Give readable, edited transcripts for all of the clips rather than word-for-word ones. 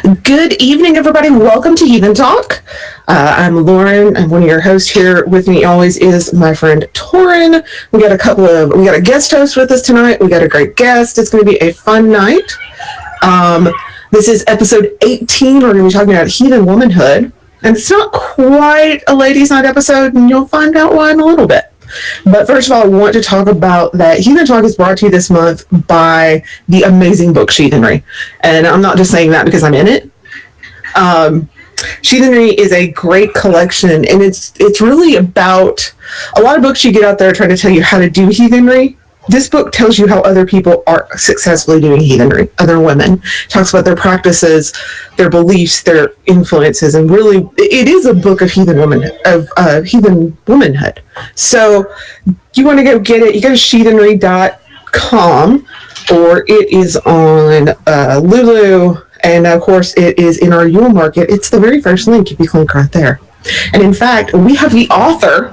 Good evening, everybody. Welcome to Heathen Talk. I'm Lauren. I'm one of your hosts here. With me always is my friend Thorin. We got a guest host with us tonight. We got a great guest. It's going to be a fun night. This is episode 18. We're going to be talking about Heathen Womenhood. And it's not quite a ladies' night episode, and you'll find out why in a little bit. But first of all, I want to talk about that Heathen Talk is brought to you this month by the amazing book SHeathenry. And I'm not just saying that because I'm in it. SHeathenry is a great collection, and it's really about a lot of books you get out there trying to tell you how to do heathenry. This book tells you how other people are successfully doing heathenry, other women. It talks about their practices, their beliefs, their influences, and really, it is a book of heathen womanhood. So, you want to go get it, you go to SHeathenry.com, or it is on Lulu, and of course, it is in our Yule Market. It's the very first link if you click right there. And in fact, we have the author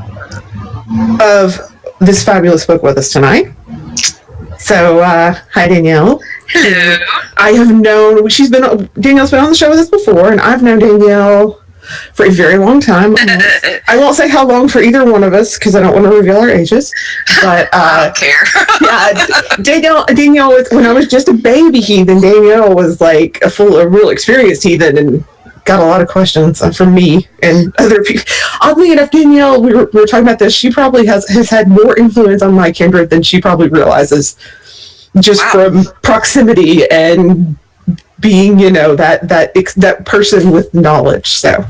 of this fabulous book with us tonight. So, hi Danielle. Hello. Danielle's been on the show with us before, and I've known Danielle for a very long time. I won't say how long for either one of us because I don't want to reveal our ages. But I don't care. Yeah, Danielle, when I was just a baby heathen, Danielle was like a real experienced heathen and got a lot of questions from me and other people. Oddly enough, Danielle, we were talking about this. She probably has had more influence on my kindred than she probably realizes, just from proximity and being, that person with knowledge. So,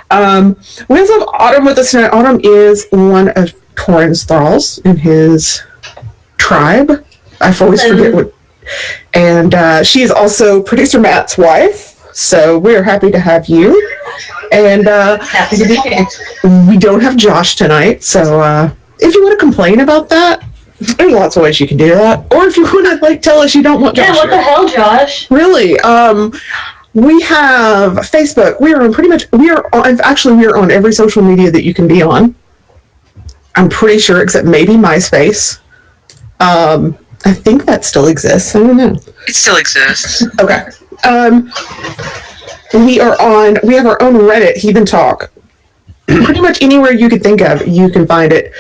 we also have Autumn with us tonight. Autumn is one of Thorin's thralls in his tribe. I always forget what. And she is also producer Matt's wife. So we're happy to have you. And Happy to be here. We don't have Josh tonight. So if you want to complain about that, there's lots of ways you can do that. Or if you want to tell us you don't want Josh. Yeah, what the hell, Josh? Really? We have Facebook. We are on every social media that you can be on. I'm pretty sure, except maybe MySpace. I think that still exists. I don't know. It still exists. Okay. We have our own Reddit, Heathen Talk. Pretty much anywhere you could think of, you can find it.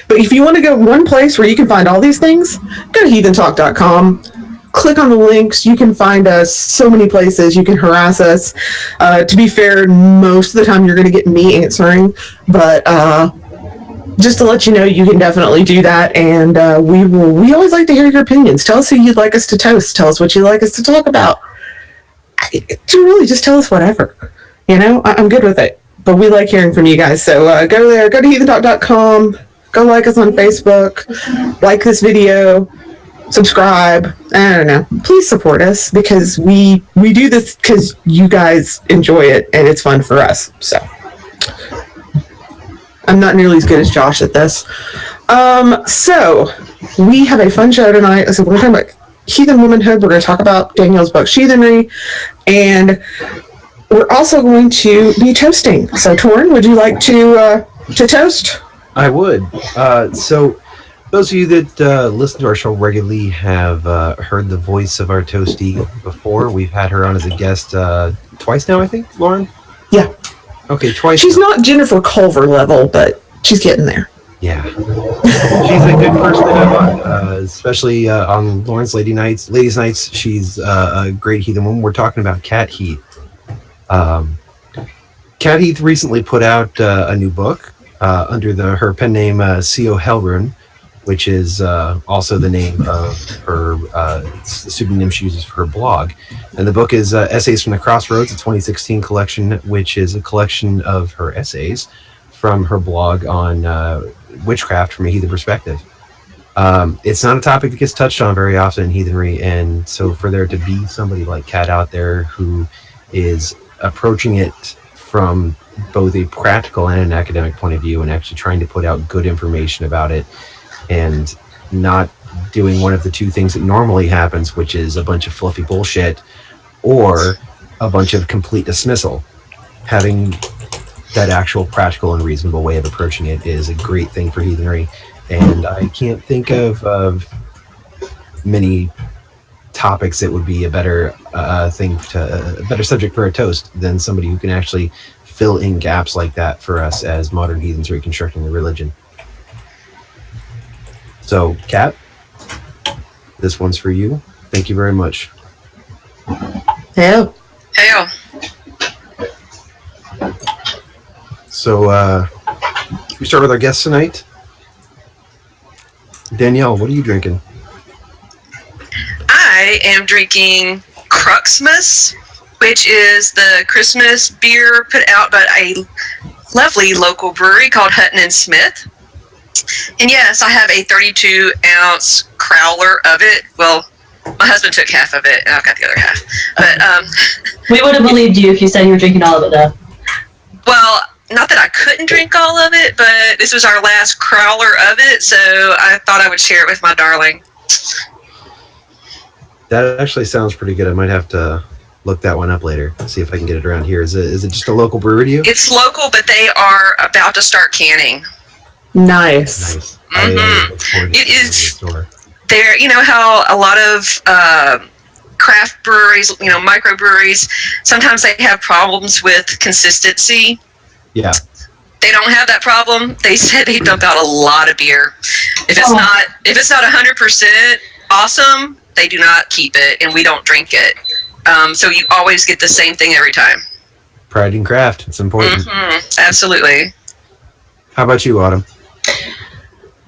But if you want to go one place where you can find all these things, go to heathentalk.com. Click on the links. You can find us so many places. You can harass us. To be fair, most of the time you're going to get me answering. But just to let you know, you can definitely do that. And we always like to hear your opinions. Tell us who you'd like us to toast. Tell us what you'd like us to talk about. Really, just tell us whatever. I'm good with it. But we like hearing from you guys. So go there, go to heathentalk.com, go like us on Facebook, like this video, subscribe. I don't know. Please support us because we do this because you guys enjoy it and it's fun for us. So I'm not nearly as good as Josh at this. So we have a fun show tonight. So we're talking about Heathen Womanhood. We're going to talk about Danielle's book, SHeathenry, and we're also going to be toasting. So, Thorin, would you like to toast? I would. So, those of you that listen to our show regularly have heard the voice of our toastie before. We've had her on as a guest twice now, I think, Lauren? Yeah. Okay, twice. She's not Jennifer Culver level, but she's getting there. Yeah. She's a good person to have on, especially on Lauren's Ladies' Nights. She's a great heathen woman. We're talking about Cat Heath. Cat Heath recently put out a new book under her pen name C.O. Hellrun, which is also the name of her pseudonym she uses for her blog. And the book is Essays from the Crossroads, a 2016 collection, which is a collection of her essays from her blog on witchcraft from a heathen perspective. It's not a topic that gets touched on very often in heathenry, and so for there to be somebody like Kat out there who is approaching it from both a practical and an academic point of view and actually trying to put out good information about it and not doing one of the two things that normally happens, which is a bunch of fluffy bullshit or a bunch of complete dismissal. Having that actual practical and reasonable way of approaching it is a great thing for heathenry, and I can't think of many topics, it would be a better a better subject for a toast than somebody who can actually fill in gaps like that for us as modern heathens reconstructing the religion. So, Kat, this one's for you. Thank you very much. Hey. Hey, So, we start with our guests tonight. Danielle, what are you drinking? I am drinking Cruxmas, which is the Christmas beer put out by a lovely local brewery called Hutton and Smith. And yes, I have a 32-ounce crowler of it. Well, my husband took half of it, and I've got the other half. But we would have believed you if you said you were drinking all of it, though. Well, not that I couldn't drink all of it, but this was our last crowler of it, so I thought I would share it with my darling. That actually sounds pretty good. I might have to look that one up later, see if I can get it around here. Is it just a local brewery to you? It's local, but they are about to start canning. Nice. Nice. I look forward to It is. the store. There, you know how a lot of craft breweries, microbreweries, sometimes they have problems with consistency. Yeah. They don't have that problem. They said they dump out a lot of beer. If it's not 100% awesome, they do not keep it, and we don't drink it. So you always get the same thing every time. Pride in craft. It's important. Absolutely. How about you, Autumn?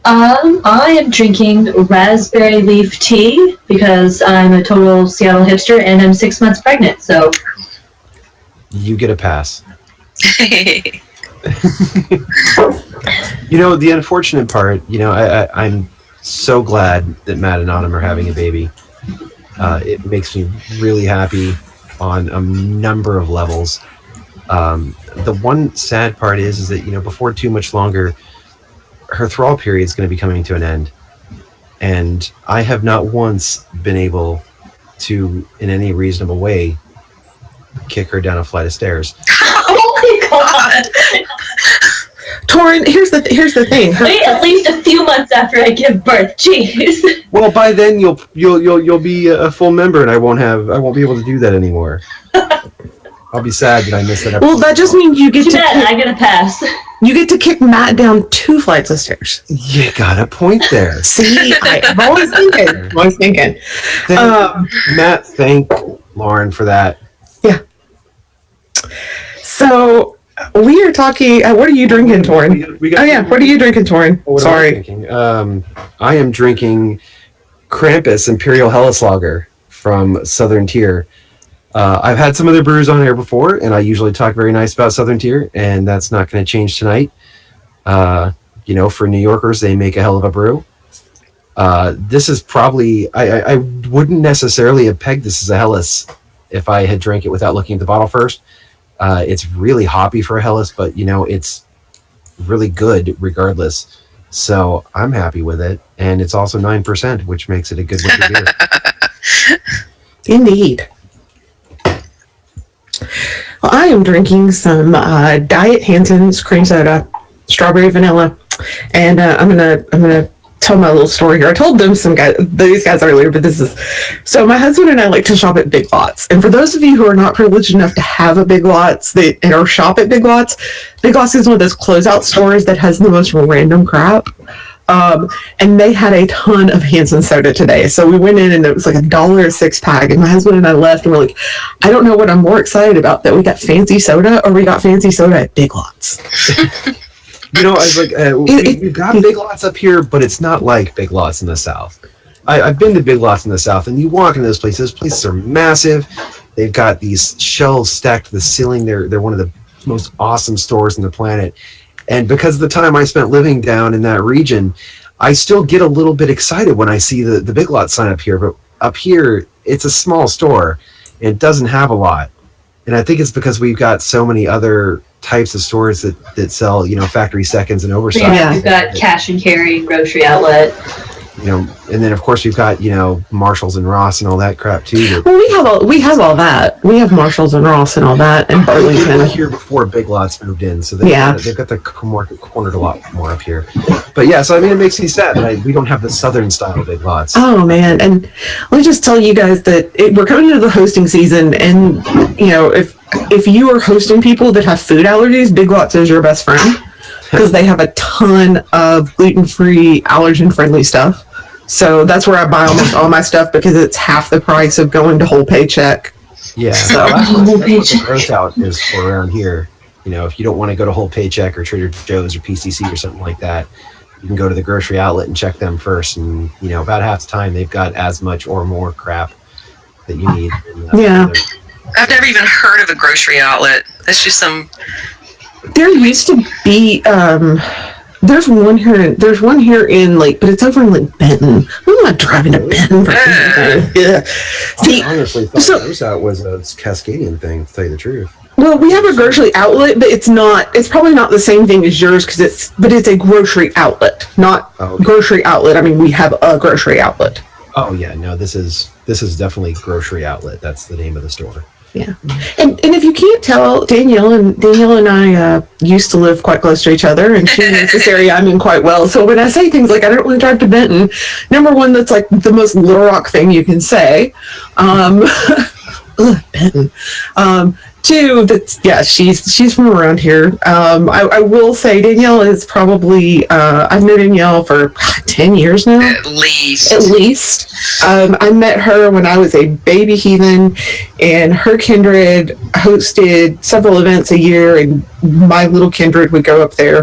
I am drinking raspberry leaf tea because I'm a total Seattle hipster and I'm 6 months pregnant, so... You get a pass. The unfortunate part, I'm so glad that Matt and Autumn are having a baby. It makes me really happy on a number of levels. The one sad part is that, before too much longer, her thrall period is going to be coming to an end. And I have not once been able to, in any reasonable way, kick her down a flight of stairs. Oh my god! Thorin, here's the thing. Wait at least a few months after I give birth. Jeez. Well, by then you'll be a full member, and I won't be able to do that anymore. I'll be sad that I missed that episode. Well, that just means you get I get a pass. You get to kick Matt down 2 flights of stairs. You got a point there. See, I'm always thinking. Matt, thank Lauren for that. Yeah. So we are talking. What are you drinking, Thorin? What are you drinking, Thorin? Sorry. I am drinking Krampus Imperial Helles Lager from Southern Tier. I've had some other brews on here before, and I usually talk very nice about Southern Tier, and that's not going to change tonight. For New Yorkers, they make a hell of a brew. This is probably, I wouldn't necessarily have pegged this as a Helles if I had drank it without looking at the bottle first. It's really hoppy for a Helles, but it's really good regardless. So I'm happy with it, and it's also 9%, which makes it a good winter beer. Indeed. Well, I am drinking some Diet Hanson's cream soda, strawberry vanilla, and I'm gonna tell my little story here. I told these guys earlier, but this is so. My husband and I like to shop at Big Lots, and for those of you who are not privileged enough to have a Big Lots or shop at Big Lots is one of those closeout stores that has the most random crap. And they had a ton of Hanson soda today. So we went in and it was like $1 a 6-pack. And my husband and I left and we're like, I don't know what I'm more excited about, that we got fancy soda or we got fancy soda at Big Lots. I was like, we've got Big Lots up here, but it's not like Big Lots in the South. I've been to Big Lots in the South, and you walk into those places. Those places are massive. They've got these shelves stacked to the ceiling. They're one of the most awesome stores on the planet. And because of the time I spent living down in that region, I still get a little bit excited when I see the Big Lots sign up here. But up here, it's a small store. And it doesn't have a lot. And I think it's because we've got so many other types of stores that sell, factory seconds and oversized. Yeah, we've got cash and carry, grocery outlet. and then of course we've got Marshalls and Ross and all that crap too. Well, we have all that. We have Marshalls and Ross and all that, and They were Burlington. here before Big Lots moved in, so they've got the market cornered a lot more up here. But yeah, so I mean, it makes me sad that we don't have the Southern style Big Lots. Oh man, and let me just tell you guys that we're coming into the hosting season, and if you are hosting people that have food allergies, Big Lots is your best friend because they have a ton of gluten-free, allergen-friendly stuff. So that's where I buy almost all my stuff because it's half the price of going to Whole Paycheck. Yeah, so that's what the growth out is for around here. If you don't want to go to Whole Paycheck or Trader Joe's or PCC or something like that, you can go to the grocery outlet and check them first. And about half the time they've got as much or more crap that you need. Yeah. I've never even heard of a grocery outlet. That's just some. There used to be there's one here in but it's over in Benton. I'm not driving to Benton for anything. Yeah. See, I honestly thought those out was a Cascadian thing, to tell you the truth. Well, we have a grocery outlet, but it's probably not the same thing as yours but it's a grocery outlet, not grocery outlet. I mean, we have a grocery outlet. Oh yeah, no, this is definitely grocery outlet. That's the name of the store. Yeah, and if you can't tell, Danielle and I used to live quite close to each other, and she knows this area I'm in quite well. So when I say things like I don't want to drive to Benton, number one, that's like the most Little Rock thing you can say. Benton. Two, she's from around here. I will say Danielle is probably I've known Danielle for 10 years now. At least. I met her when I was a baby heathen, and her kindred hosted several events a year, and my little kindred would go up there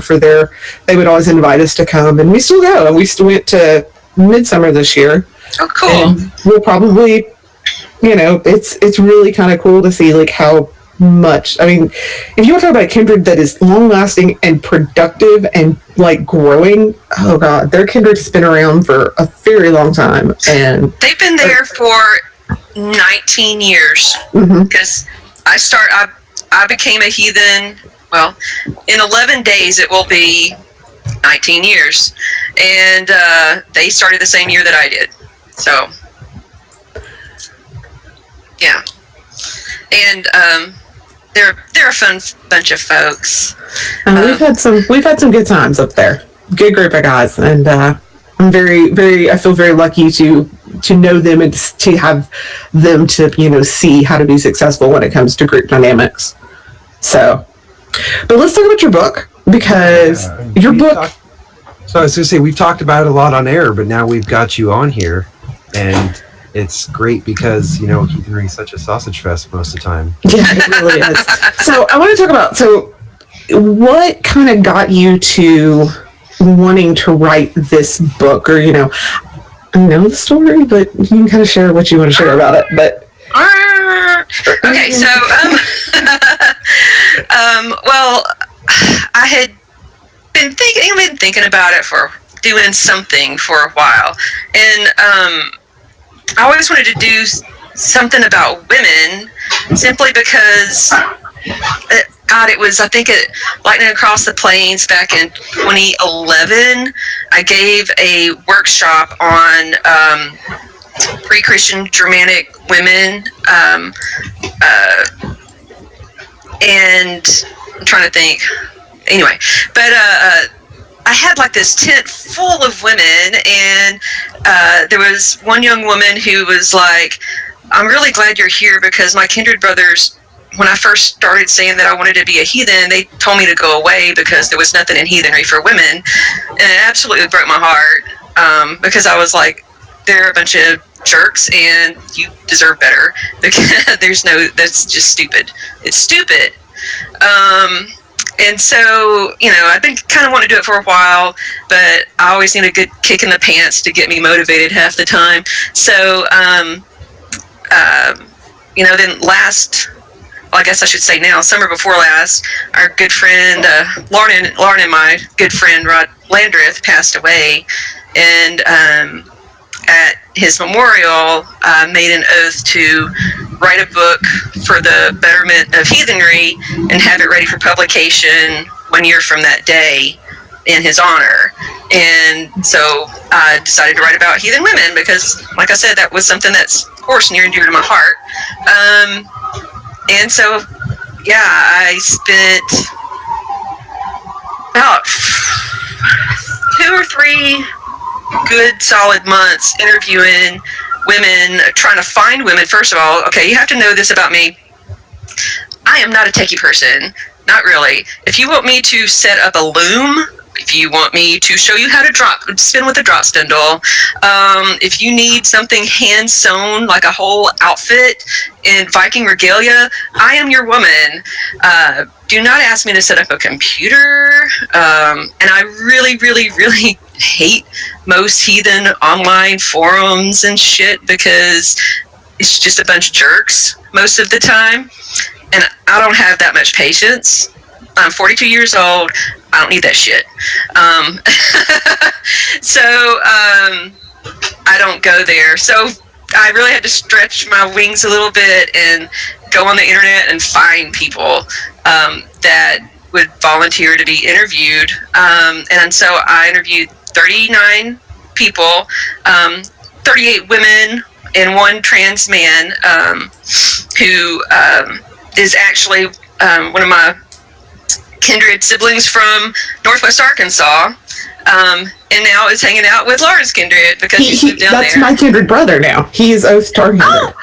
they would always invite us to come, and we still go, and we still went to Midsummer this year. Oh, cool. And we'll probably, it's really kind of cool to see how much. I mean, if you want to talk about a kindred that is long lasting and productive and growing, oh god, their kindred has been around for a very long time, and they've been there for 19 years because I became a heathen. Well, in 11 days it will be 19 years, and they started the same year that I did. So yeah, and they're a fun bunch of folks. we've had some good times up there. Good group of guys, and I'm I feel very lucky to know them and to have them to see how to be successful when it comes to group dynamics. So, but let's talk about your book, because your book. So I was going to say, we've talked about it a lot on air, but now we've got you on here, and it's great because, Heathenry is such a sausage fest most of the time. Yeah, it really is. So I want to talk about, what kind of got you to wanting to write this book? Or, I know the story, but you can kind of share what you want to share about it. But okay, so, well, I had been thinking about it for doing something for a while, and I always wanted to do something about women, simply because it was, I think, at Lightning Across the Plains back in 2011. I gave a workshop on pre-Christian Germanic women, and I'm trying to think. Anyway, but I had this tent full of women, and there was one young woman who was like, I'm really glad you're here, because my kindred brothers, when I first started saying that I wanted to be a heathen, they told me to go away because there was nothing in heathenry for women. And it absolutely broke my heart, because I was like, they're a bunch of jerks and you deserve better, because that's just stupid. It's stupid. And so, I've been kind of wanting to do it for a while, but I always need a good kick in the pants to get me motivated half the time. So, then I guess I should say now, summer before last, our good friend, Lauren and my good friend, Rod Landreth, passed away. And at his memorial, made an oath to write a book for the betterment of heathenry and have it ready for publication 1 year from that day. in his honor. And so I decided to write about heathen women because, like I said, that was something that's, of course, near and dear to my heart. And so, yeah, I spent about 2 or 3 good, solid months interviewing women, trying to find women. First of all, okay, you have to know this about me. I am not a techie person. Not really. If you want me to set up a loom, if you want me to show you how to spin with a drop spindle, if you need something hand sewn, like a whole outfit in Viking regalia, I am your woman. Do not ask me to set up a computer. And I really, really, really hate most heathen online forums and shit because it's just a bunch of jerks most of the time. And I don't have that much patience. I'm 42 years old. I don't need that shit. So I don't go there. So I really had to stretch my wings a little bit and go on the internet and find people that would volunteer to be interviewed. And so I interviewed 39 people, 38 women and 1 trans man who is actually one of my kindred siblings from Northwest Arkansas, and now is hanging out with Lauren's kindred because he's moved down that's there. my kindred brother now. He is Oath Tar Kindred. Oh,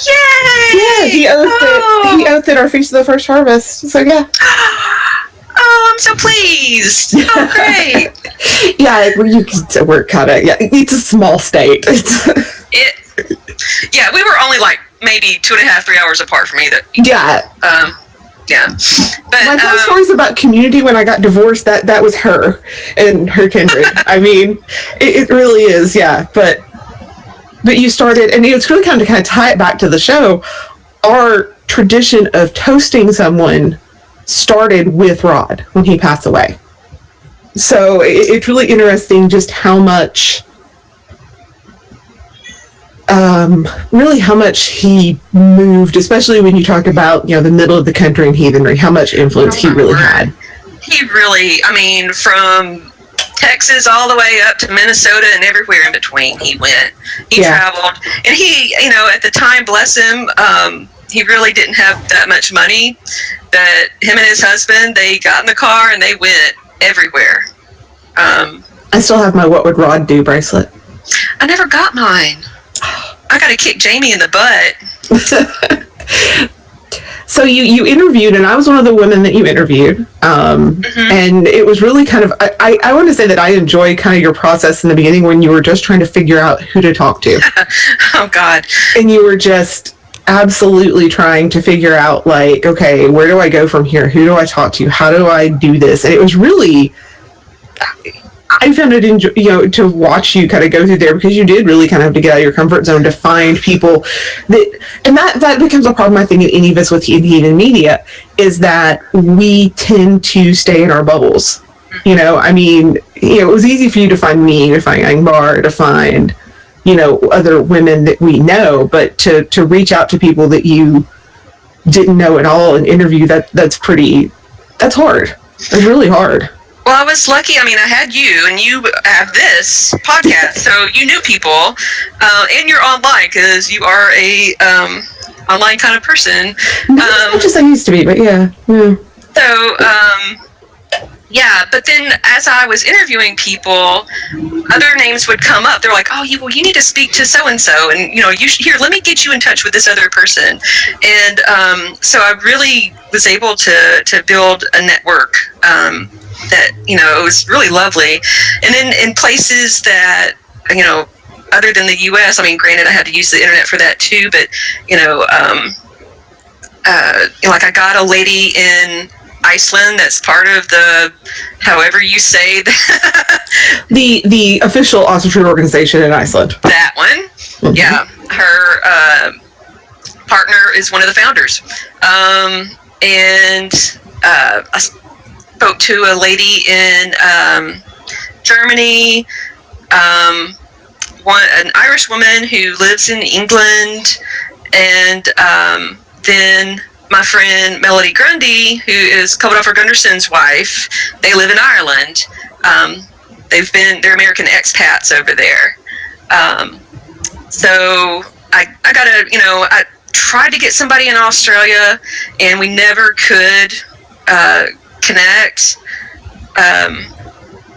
yay! Yeah, he oathed at our Feast of the First Harvest. So yeah. Oh, I'm so pleased. Oh, great. Yeah, we're kind of, yeah, it's a small state. Yeah, we were only like maybe 2.5, 3 hours apart from either. Yeah. Yeah. But my top stories about community when I got divorced, that was her and her kindred. I mean, it really is, yeah. But you started, and it's really kind of tie it back to the show. Our tradition of toasting someone started with Rod when he passed away. So it's really interesting just how much, really how much he moved, especially when you talk about, the middle of the country and heathenry, how much influence he really had. He really, I mean, from Texas all the way up to Minnesota and everywhere in between he went. He traveled. And he, at the time, bless him, he really didn't have that much money, but him and his husband, they got in the car and they went everywhere. I still have my What Would Rod Do bracelet. I never got mine. I got to kick Jamie in the butt. So you interviewed, and I was one of the women that you interviewed. And it was really kind of, I want to say that I enjoyed kind of your process in the beginning when you were just trying to figure out who to talk to. Oh, God. And you were just absolutely trying to figure out, like, okay, where do I go from here? Who do I talk to? How do I do this? And it was really, I found it, to watch you kind of go through there, because you did really kind of have to get out of your comfort zone to find people that becomes a problem, I think, in any of us with heathen media, is that we tend to stay in our bubbles. I mean, it was easy for you to find me, to find Angbar, to find, other women that we know, but to reach out to people that you didn't know at all and interview, that's hard. It's really hard. Well, I was lucky. I mean, I had you, and you have this podcast, so you knew people, and you're online because you are a online kind of person. Not much as I used to be, but yeah. So, but then as I was interviewing people, other names would come up. They're like, "Oh, you need to speak to so and so, and let me get you in touch with this other person." And so I really was able to build a network. That it was really lovely, and in places that other than the U.S. I mean, granted, I had to use the internet for that too, but like I got a lady in Iceland that's part of the, however you say the official ostrich organization in Iceland. That one, yeah. Her partner is one of the founders, and I spoke to a lady in Germany, an Irish woman who lives in England, and then my friend Melody Grundy, who is Cobodoffer Gunderson's wife. They live in Ireland, They're American expats over there. So I gotta, I tried to get somebody in Australia, and we never could connect.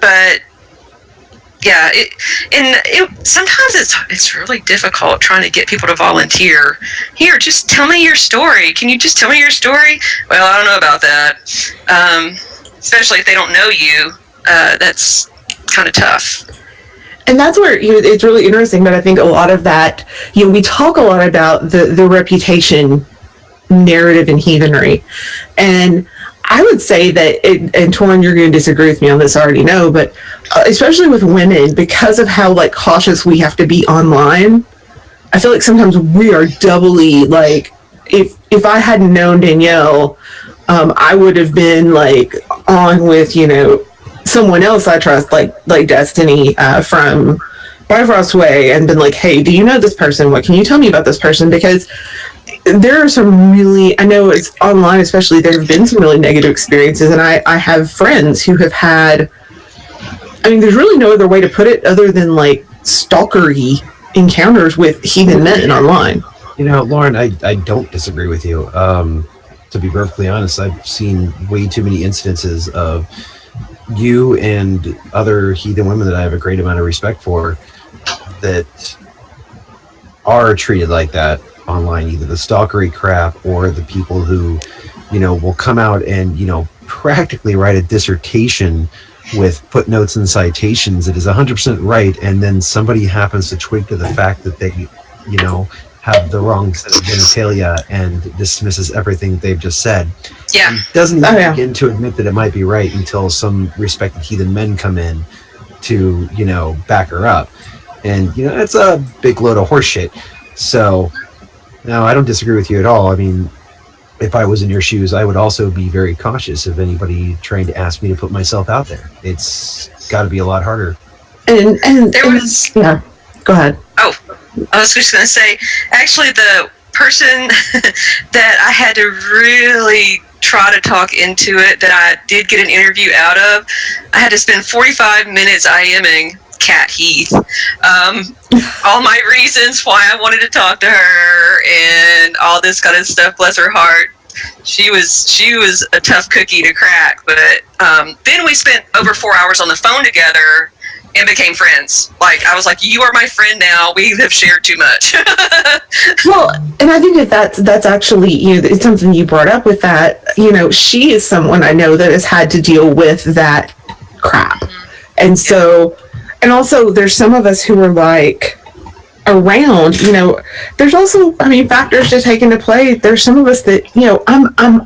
But yeah, sometimes it's really difficult trying to get people to volunteer. Here, just tell me your story. Can you just tell me your story? Well, I don't know about that. Especially if they don't know you, that's kind of tough. And that's where it's really interesting. But I think a lot of that, we talk a lot about the reputation narrative in heathenry, and I would say that, and Thorin, you're going to disagree with me on this, I already know, but especially with women, because of how cautious we have to be online, I feel like sometimes we are doubly if I hadn't known Danielle, I would have been on with someone else I trust, like Destiny from Bifrost Way, and been like, hey, do you know this person? What can you tell me about this person? Because there are some really, I know it's online especially, there have been some really negative experiences, and I have friends who have had, there's really no other way to put it other than stalkery encounters with heathen men online. Lauren, I don't disagree with you. To be perfectly honest, I've seen way too many incidences of you and other heathen women that I have a great amount of respect for that are treated like that online, either the stalkery crap or the people who, will come out and, practically write a dissertation with footnotes and citations that is 100% right, and then somebody happens to twig to the fact that they, have the wrong set of genitalia and dismisses everything they've just said. Yeah. And doesn't even begin to admit that it might be right until some respected heathen men come in to, back her up. And, it's a big load of horse shit. So, no, I don't disagree with you at all. If I was in your shoes, I would also be very cautious of anybody trying to ask me to put myself out there. It's got to be a lot harder. And there was... Yeah, go ahead. Oh, I was just going to say, actually, the person that I had to really try to talk into it, that I did get an interview out of, I had to spend 45 minutes IMing Cat Heath. All my reasons why I wanted to talk to her and all this kind of stuff, bless her heart. She was a tough cookie to crack, but then we spent over 4 hours on the phone together and became friends. I was like, you are my friend now. We have shared too much. Well, and I think that's actually, it's something you brought up with that. She is someone I know that has had to deal with that crap. And so, and also there's some of us who are around, there's also, factors to take into play. There's some of us that,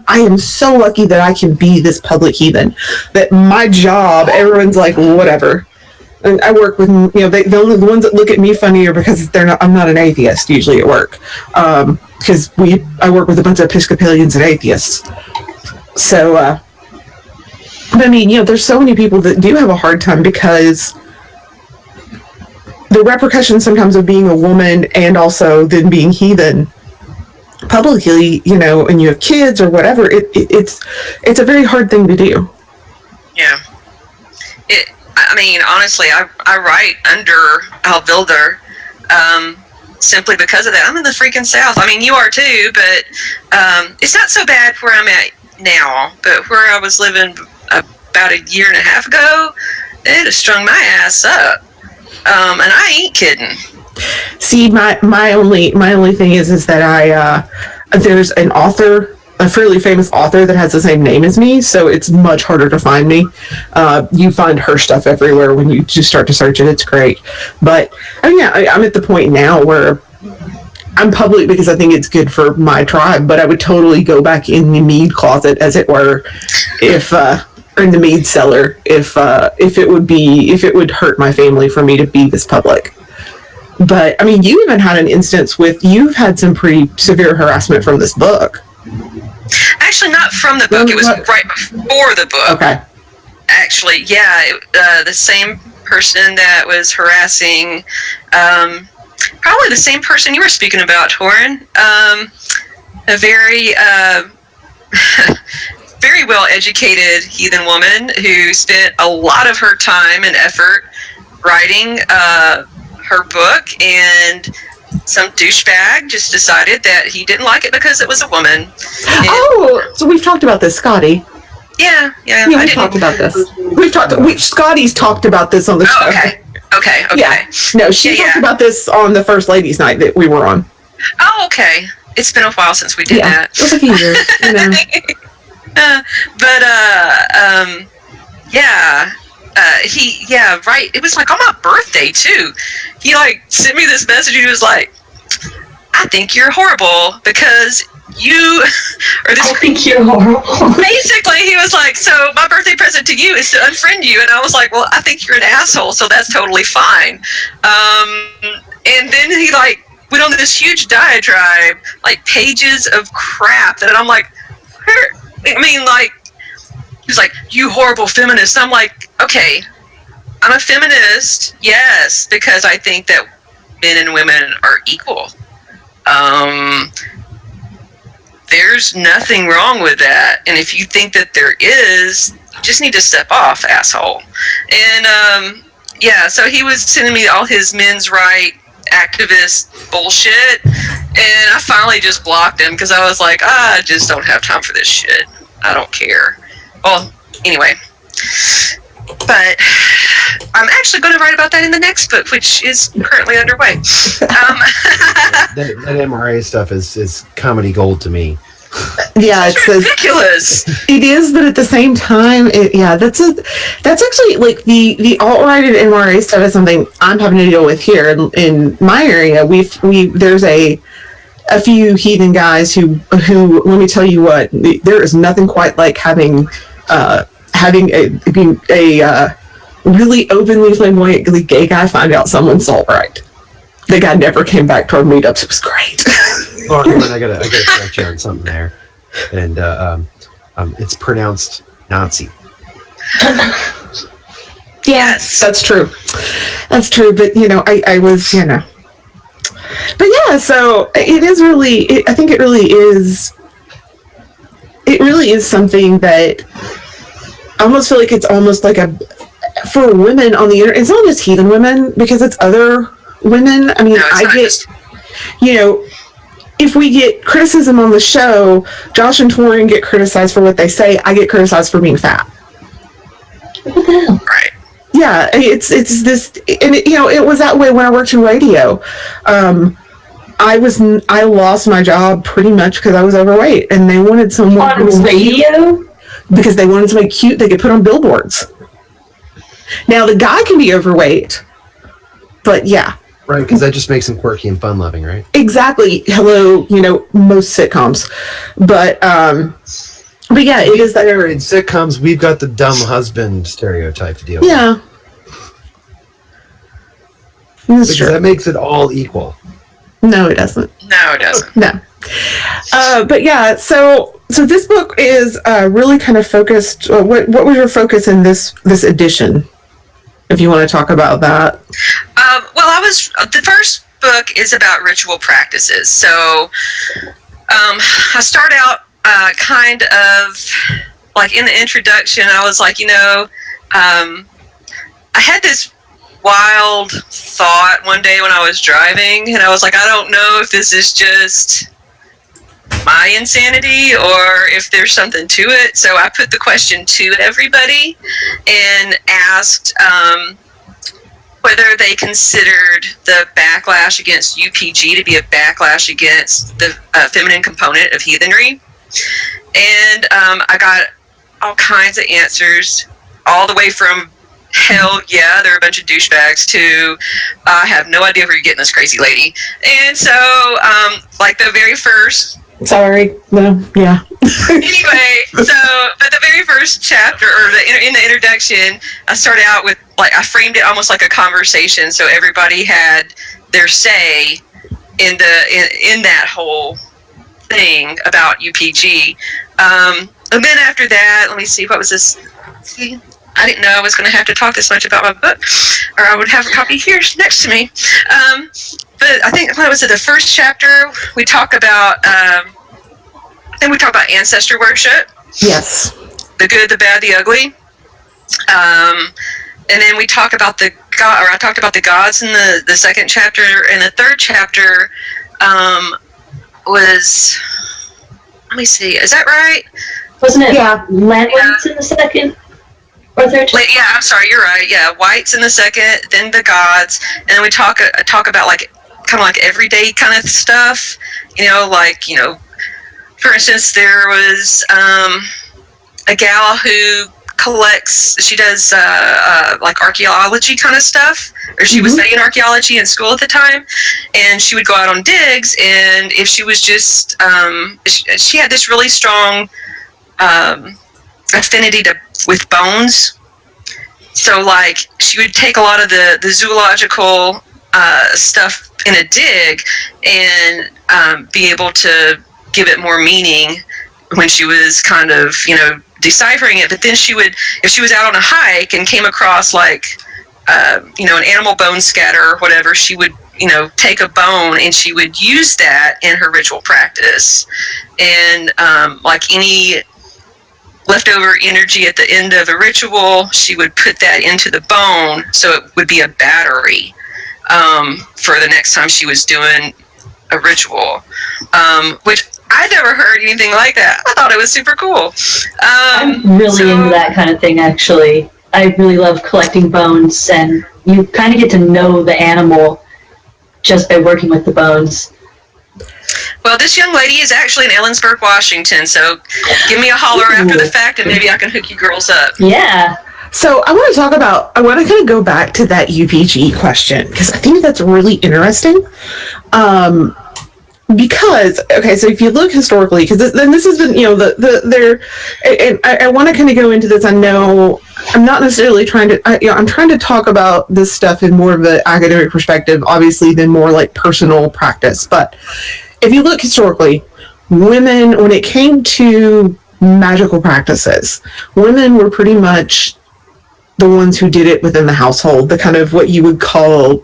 I am so lucky that I can be this public heathen, that my job, everyone's like, whatever. And I work with, the ones that look at me funny are because I'm not an atheist usually at work. Because I work with a bunch of Episcopalians and atheists. So, but there's so many people that do have a hard time because the repercussions sometimes of being a woman and also then being heathen publicly, and you have kids or whatever, it's a very hard thing to do. Yeah. Honestly, I write under Alvilder simply because of that. I'm in the freaking South. You are too, but it's not so bad where I'm at now. But where I was living about a year and a half ago, it has strung my ass up. And I ain't kidding. See, my only thing is that there's an author, a fairly famous author that has the same name as me, so it's much harder to find me. You find her stuff everywhere when you just start to search it. It's great. But I'm at the point now where I'm public because I think it's good for my tribe, but I would totally go back in the mead closet, as it were, or in the mead cellar, if it would hurt my family for me to be this public. But you even had an instance you've had some pretty severe harassment from this book. Actually, not from the book. It was right before the book. Okay. Actually, yeah, the same person that was harassing, probably the same person you were speaking about, Thorin. A very, very very well educated heathen woman who spent a lot of her time and effort writing her book, and some douchebag just decided that he didn't like it because it was a woman. And so we've talked about this, Scotty. Yeah, we've talked about this. Scotty's talked about this on the show. Okay. Yeah. No, she talked about this on the First Ladies Night that we were on. Oh, okay. It's been a while since we did that. It was like a year. Right. It was like on my birthday too. He like sent me this message. He was like, "I think you're horrible because you," or this. I think you're horrible. Basically, he was like, "So my birthday present to you is to unfriend you," and I was like, "Well, I think you're an asshole, so that's totally fine." And then he like went on this huge diatribe, like pages of crap, and I'm like, I mean, like, he was like, "You horrible feminist." And I'm like, okay, I'm a feminist, yes, because I think that men and women are equal. There's nothing wrong with that. And if you think that there is, you just need to step off, asshole. And so he was sending me all his men's right activist bullshit, and I finally just blocked him because I was like, I just don't have time for this shit. I don't care. Well, anyway. But I'm actually going to write about that in the next book, which is currently underway. That MRA stuff is comedy gold to me. Yeah, it's ridiculous. It is, but at the same time, that's actually like the alt-right and MRA stuff is something I'm having to deal with here in my area. There's a few heathen guys who let me tell you what, there is nothing quite like having a really openly flamboyantly gay guy find out someone's alt-right. The guy never came back to our meetups. It was great. Lauren, I gotta correct you on something there, and it's pronounced Nazi. Yes, that's true. But I was, but yeah. So it is really. I think it really is. It really is something that I almost feel like it's almost like for women on the internet. It's not just heathen women, because it's other women. I mean, I get, if we get criticism on the show, Josh and Thorin get criticized for what they say. I get criticized for being fat. Right. Yeah, it's this, and it was that way when I worked in radio. I lost my job pretty much because I was overweight, and they wanted someone on radio because they wanted somebody cute they could put on billboards. Now the guy can be overweight, but yeah. Right, because that just makes him quirky and fun-loving, right? Exactly. Hello, most sitcoms, but yeah, it is that. In sitcoms, we've got the dumb husband stereotype to deal with. Yeah, that's true. That makes it all equal. No, it doesn't. No, it doesn't. No. But yeah, so this book is really kind of focused. What was your focus in this edition? If you want to talk about that. The first book is about ritual practices. So I start out kind of like in the introduction, I was like, I had this wild thought one day when I was driving, and I was like, I don't know if this is just my insanity or if there's something to it. So I put the question to everybody and asked whether they considered the backlash against UPG to be a backlash against the feminine component of heathenry. And I got all kinds of answers, all the way from hell yeah, they're a bunch of douchebags to I have no idea where you're getting this crazy lady. And so like the very first Sorry. No. Yeah. Anyway, so but the very first chapter, or in the introduction, I started out with I framed it almost like a conversation, so everybody had their say in that whole thing about UPG. And then after that, let me see, what was this? See, I didn't know I was going to have to talk this much about my book, or I would have a copy here next to me. But I think when it was the first chapter, we talk about ancestor worship. Yes. the good, the bad, the ugly. And then we talk about I talked about the gods in the second chapter, and the third chapter was, let me see, is that right? Wasn't it Yeah. landlords in the second or third chapter? Yeah, I'm sorry, you're right. Yeah, whites in the second, then the gods, and then we talk about like kind of like everyday kind of stuff. Like for instance, there was a gal who she does like archaeology kind of stuff, or she was studying archaeology in school at the time, and she would go out on digs, and if she was just she had this really strong affinity with bones, so like she would take a lot of the zoological stuff in a dig and be able to give it more meaning when she was kind of deciphering it. But then she would, if she was out on a hike and came across like an animal bone scatter or whatever, she would take a bone and she would use that in her ritual practice, and like any leftover energy at the end of a ritual, she would put that into the bone, so it would be a battery for the next time she was doing a ritual, which I never heard anything like that. I thought it was super cool. I'm really into that kind of thing, actually. I really love collecting bones, and you kind of get to know the animal just by working with the bones. Well, this young lady is actually in Ellensburg, Washington, so give me a holler after the fact, and maybe I can hook you girls up. Yeah. So I want to kind of go back to that UPG question, because I think that's really interesting. Because, okay, so if you look historically, because then this has been, and I want to kind of go into this. I know I'm not necessarily trying to, I'm trying to talk about this stuff in more of an academic perspective, obviously, than more like personal practice. But if you look historically, women, when it came to magical practices, women were pretty much the ones who did it within the household, the kind of what you would call,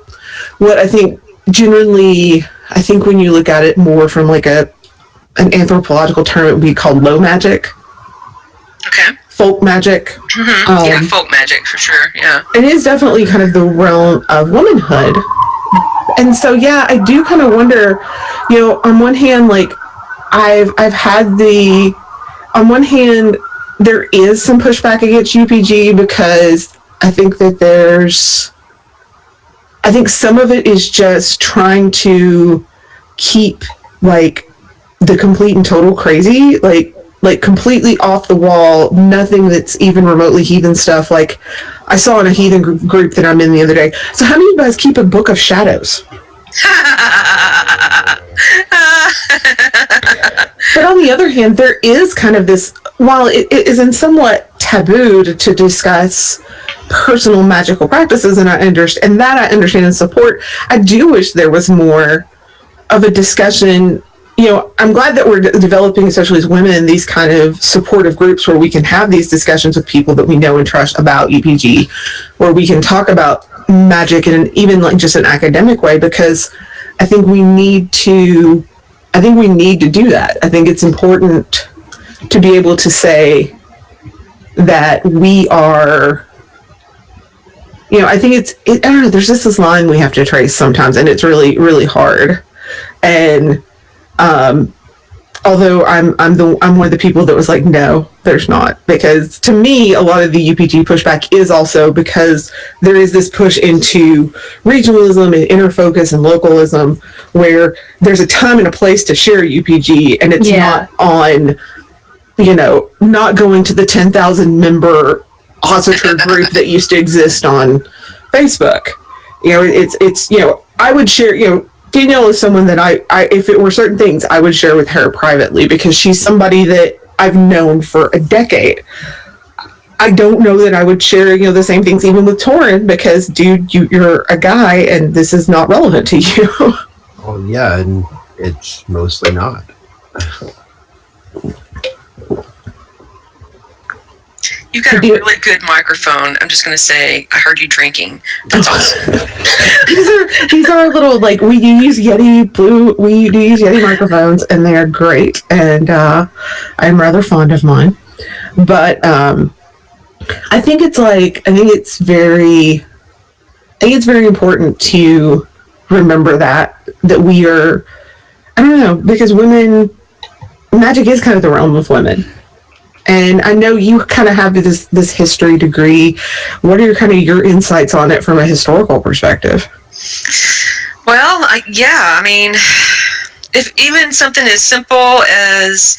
what I think generally, I think when you look at it more from like an anthropological term, it would be called low magic. Okay. Folk magic. Mm-hmm. Yeah, folk magic for sure. Yeah. It is definitely kind of the realm of womanhood. And so, yeah, I do kind of wonder, on one hand, like I've had on one hand, there is some pushback against UPG because I think that I think some of it is just trying to keep like the complete and total crazy, like completely off the wall, nothing that's even remotely heathen stuff. Like I saw in a heathen group that I'm in the other day. So how many of you guys keep a book of shadows? But on the other hand, there is kind of this, while it isn't somewhat taboo to discuss personal magical practices, and I understand and support, I do wish there was more of a discussion. I'm glad that we're developing, especially as women, these kind of supportive groups where we can have these discussions with people that we know and trust about UPG, where we can talk about magic in even like just an academic way, because I think we need to do that. I think it's important to be able to say that we are, I think I don't know, there's just this line we have to trace sometimes, and it's really, really hard. And although I'm one of the people that was like, no, there's not, because to me a lot of the UPG pushback is also because there is this push into regionalism and inner focus and localism, where there's a time and a place to share UPG, and it's not on, not going to the 10,000 member Osseter group that used to exist on Facebook. It's I would share, Danielle is someone that I if it were certain things, I would share with her privately, because she's somebody that I've known for a decade. I don't know that I would share, the same things even with Thorin, because, dude, you're a guy, and this is not relevant to you. Well, yeah, and it's mostly not. You got a really good microphone. I'm just going to say, I heard you drinking. That's awesome. these are little, like, we use Yeti microphones, and they are great, and I'm rather fond of mine. But I think it's very important to remember that we are, I don't know, because magic is kind of the realm of women. And I know you kind of have this history degree. What are your insights on it from a historical perspective? Well, I mean, if even something as simple as,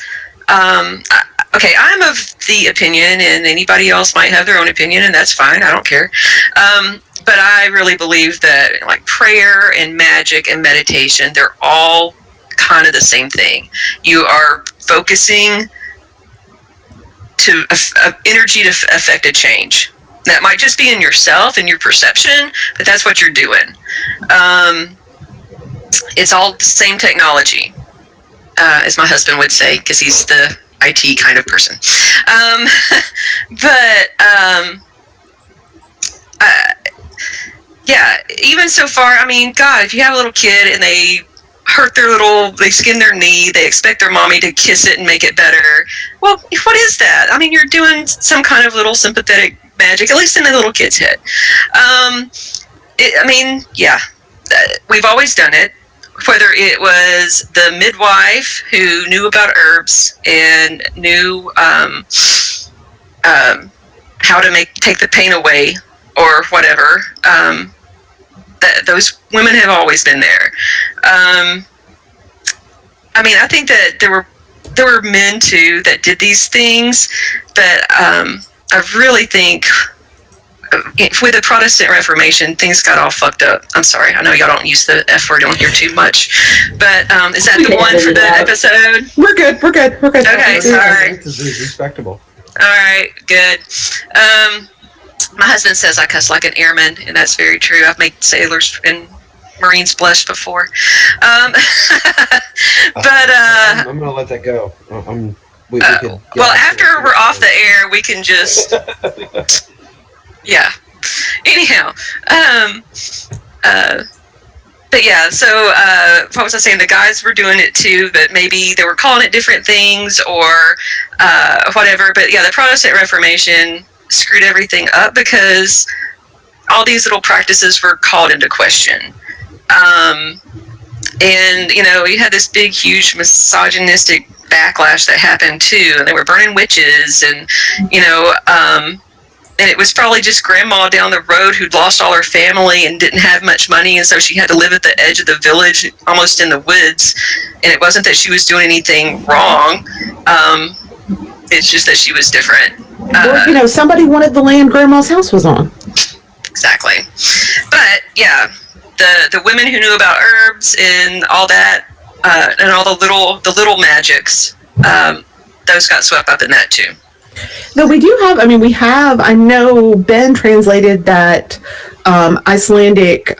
okay, I'm of the opinion, and anybody else might have their own opinion, and that's fine. I don't care. But I really believe that like prayer and magic and meditation, they're all kind of the same thing. You are focusing to energy to affect a change. That might just be in yourself and your perception, but that's what you're doing. It's all the same technology, as my husband would say, because he's the IT kind of person. Yeah, even so far, I mean, God, if you have a little kid and they they skin their knee, they expect their mommy to kiss it and make it better. Well, what is that? I mean, you're doing some kind of little sympathetic magic, at least in the little kid's head. We've always done it, whether it was the midwife who knew about herbs and knew how to take the pain away or whatever. Those women have always been there. I mean, I think that there were men too that did these things, but I really think with the Protestant Reformation, things got all fucked up. I'm sorry, I know y'all don't use the F word on here too much, but is that the one for the episode? We're good. Okay, sorry. This is respectable. All right, good. My husband says I cuss like an airman, and that's very true. I've made sailors and Marines blush before. I'm gonna let that go. Well, after we're off the air, we can just yeah. Anyhow, but yeah. So what was I saying? The guys were doing it too, but maybe they were calling it different things or whatever. But yeah, the Protestant Reformation screwed everything up because all these little practices were called into question. And, you had this big, huge misogynistic backlash that happened too. And they were burning witches and, and it was probably just grandma down the road who'd lost all her family and didn't have much money. And so she had to live at the edge of the village, almost in the woods. And it wasn't that she was doing anything wrong. It's just that she was different. Well, somebody wanted the land grandma's house was on. Exactly. But yeah, the women who knew about herbs and all that, and all the little magics, those got swept up in that too. No, we do have. I know Ben translated that Icelandic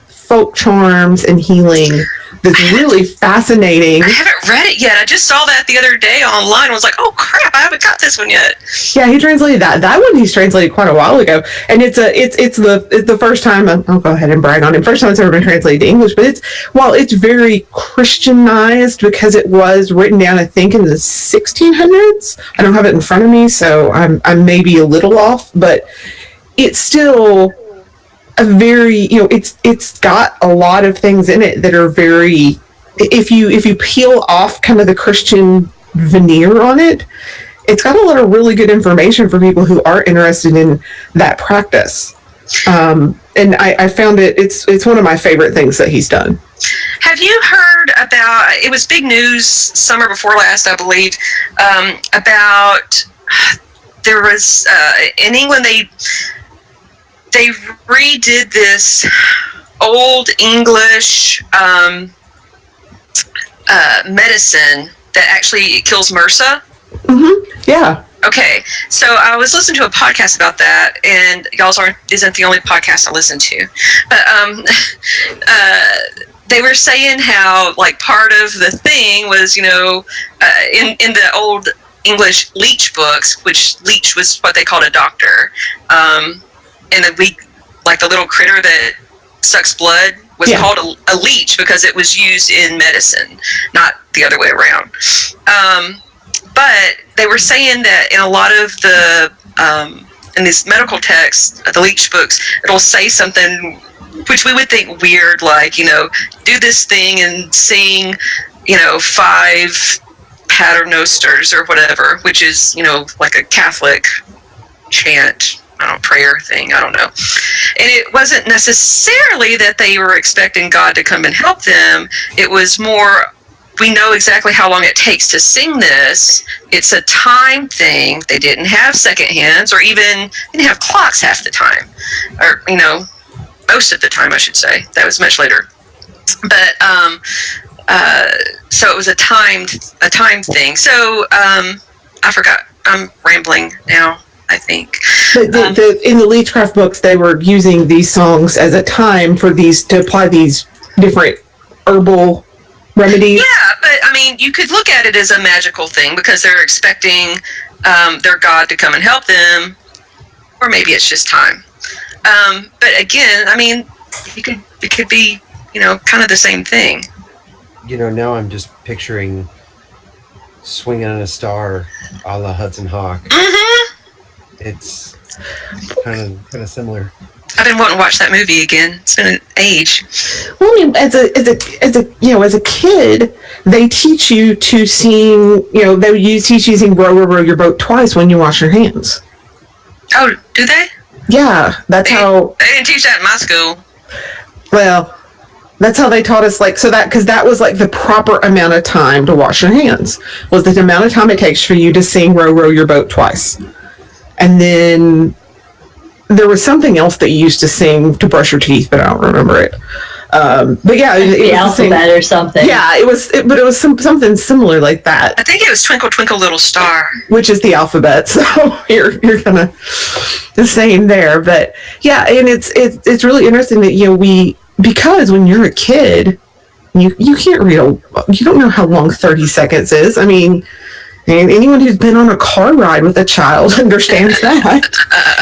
folk charms and healing. That's really fascinating. I haven't read it yet. I just saw that the other day online. I was like, oh crap, I haven't got this one yet. Yeah, he translated that. That one he's translated quite a while ago, and it's the first time. I'll go ahead and brag on him. First time it's ever been translated to English, but it's very Christianized because it was written down, I think, in the 1600s. I don't have it in front of me, so I'm maybe a little off, but it's still a very, it's got a lot of things in it that are very, if you peel off kind of the Christian veneer on it, it's got a lot of really good information for people who are interested in that practice. And I found it's one of my favorite things that he's done. Have you heard about, it was big news summer before last, I believe, about, there was, in England, they redid this old English medicine that actually kills MRSA. Mm-hmm. Yeah. Okay, so I was listening to a podcast about that, and y'all's isn't the only podcast I listen to, but they were saying how like part of the thing was in the old English leech books, which leech was what they called a doctor. And the little critter that sucks blood was called a leech because it was used in medicine, not the other way around. But they were saying that in a lot of the in these medical texts, the leech books, it'll say something which we would think weird, like, you know, do this thing and sing, you know, 5 paternosters or whatever, which is, you know, like a Catholic chant, I don't know, prayer thing, I don't know. And it wasn't necessarily that they were expecting God to come and help them. It was more, we know exactly how long it takes to sing this. It's a time thing. They didn't have second hands, or even didn't have clocks half the time, or, you know, most of the time, I should say. That was much later. But so it was a time thing. So I forgot. I'm rambling now, I think. In the Leechcraft books, they were using these songs as a time for these to apply these different herbal remedies. Yeah, but I mean, you could look at it as a magical thing because they're expecting their God to come and help them, or maybe it's just time. But again, I mean, it could be, you know, kind of the same thing. You know, now I'm just picturing swinging on a star, a la Hudson Hawk. Mm-hmm. It's kind of similar. I've been wanting to watch that movie again. It's been an age. Well, I mean, as a kid, they teach you to sing. You know, teach you sing "Row, row, row your boat" twice when you wash your hands. Oh, do they? Yeah, that's how. They didn't teach that in my school. Well, that's how they taught us. Like, so that, because that was like the proper amount of time to wash your hands, was the amount of time it takes for you to sing "Row, row your boat" twice, and then there was something else that you used to sing to brush your teeth, but I don't remember it. But yeah, it the was alphabet or something. Yeah, it was something similar like that. I think it was "Twinkle Twinkle Little Star," which is the alphabet. So you're kind of the same there. But yeah, and it's really interesting that, you know, because when you're a kid, you can't read you don't know how long 30 seconds is. I mean, and anyone who's been on a car ride with a child understands that.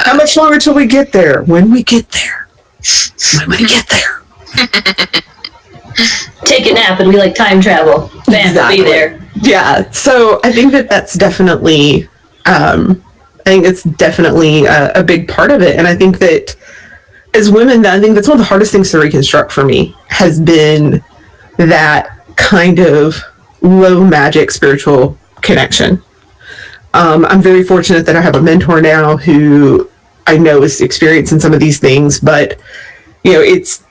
How much longer till we get there? When we get there. Take a nap and we like time travel. Bam, Exactly. Be there. Yeah. So I think that's definitely, a big part of it. And I think that as women, I think that's one of the hardest things to reconstruct for me, has been that kind of low magic spiritual connection. I'm very fortunate that I have a mentor now who I know is experiencing some of these things, but you know,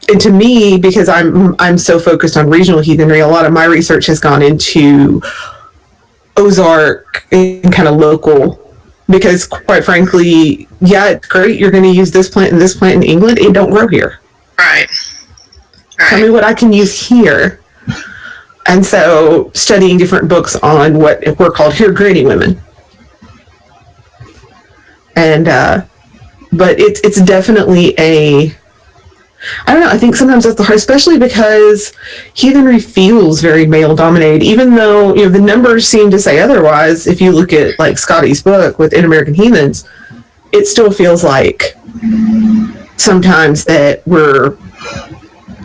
and to me, because I'm so focused on regional heathenry, a lot of my research has gone into Ozark and kind of local, because quite frankly, yeah, it's great, you're going to use this plant in England, it don't grow here. Right. Tell me what I can use here. And so studying different books on what were called here granny women. And but it's definitely I don't know, I think sometimes that's the hard, especially because heathenry feels very male dominated, even though, you know, the numbers seem to say otherwise. If you look at like Scotty's book with In American Heathens, it still feels like sometimes that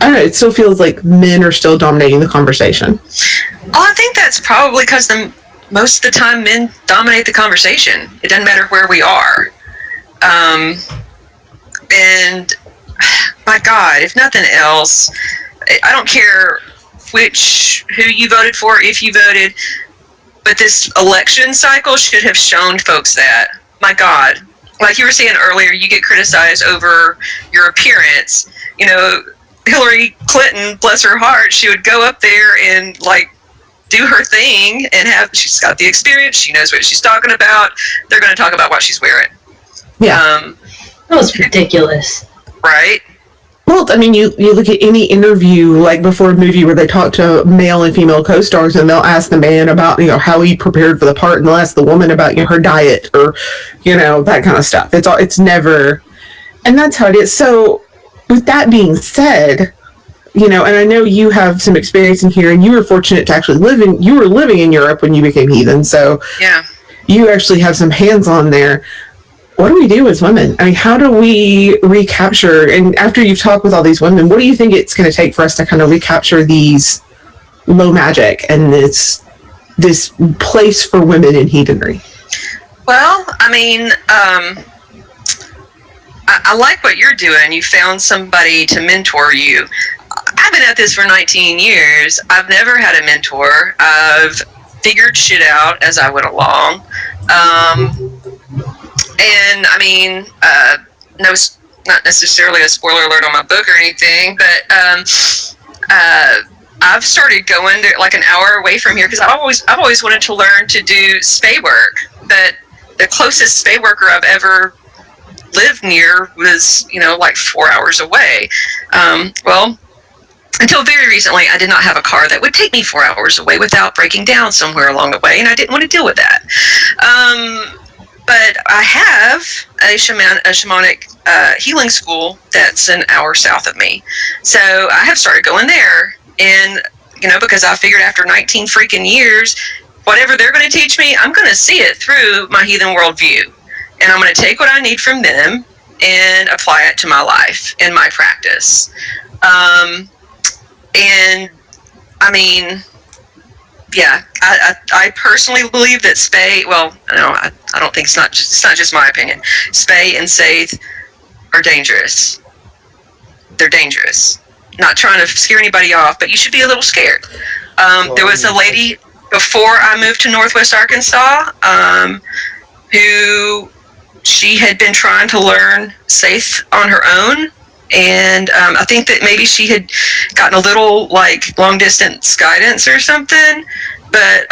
I don't know, it still feels like men are still dominating the conversation. Well, I think that's probably because most of the time men dominate the conversation. It doesn't matter where we are. And my God, if nothing else, I don't care who you voted for, if you voted, but this election cycle should have shown folks that, my God, like you were saying earlier, you get criticized over your appearance. You know, Hillary Clinton, bless her heart, she would go up there and like do her thing and she's got the experience, she knows what she's talking about. They're going to talk about what she's wearing. Yeah. That was ridiculous. Right? Well, I mean, you look at any interview, like before a movie, where they talk to male and female co-stars, and they'll ask the man about, you know, how he prepared for the part, and they'll ask the woman about, you know, her diet, or, you know, that kind of stuff. It's never, and that's how it is. So, with that being said, you know, and I know you have some experience in here, and you were fortunate to actually you were living in Europe when you became heathen, so yeah, you actually have some hands-on there. What do we do as women? I mean, how do we recapture, and after you've talked with all these women, what do you think it's going to take for us to kind of recapture these low magic and this this place for women in heathenry? Well, I mean, I like what you're doing. You found somebody to mentor you. I've been at this for 19 years. I've never had a mentor. I've figured shit out as I went along. And I mean, no, not necessarily a spoiler alert on my book or anything, but I've started going to like an hour away from here because I've always wanted to learn to do spay work, but the closest spay worker I've ever lived near was, like 4 hours away. Well, until very recently, I did not have a car that would take me 4 hours away without breaking down somewhere along the way, and I didn't want to deal with that. But I have a shamanic healing school that's an hour south of me. So I have started going there, and, because I figured after 19 freaking years, whatever they're going to teach me, I'm going to see it through my heathen worldview. And I'm going to take what I need from them and apply it to my life and my practice. And I mean, yeah, I personally believe that spay, well, no, I don't think it's not just my opinion. Spay and Saith are dangerous. They're dangerous. Not trying to scare anybody off, but you should be a little scared. There was a lady before I moved to Northwest Arkansas, who she had been trying to learn Saith on her own. And I think that maybe she had gotten a little like long distance guidance or something, but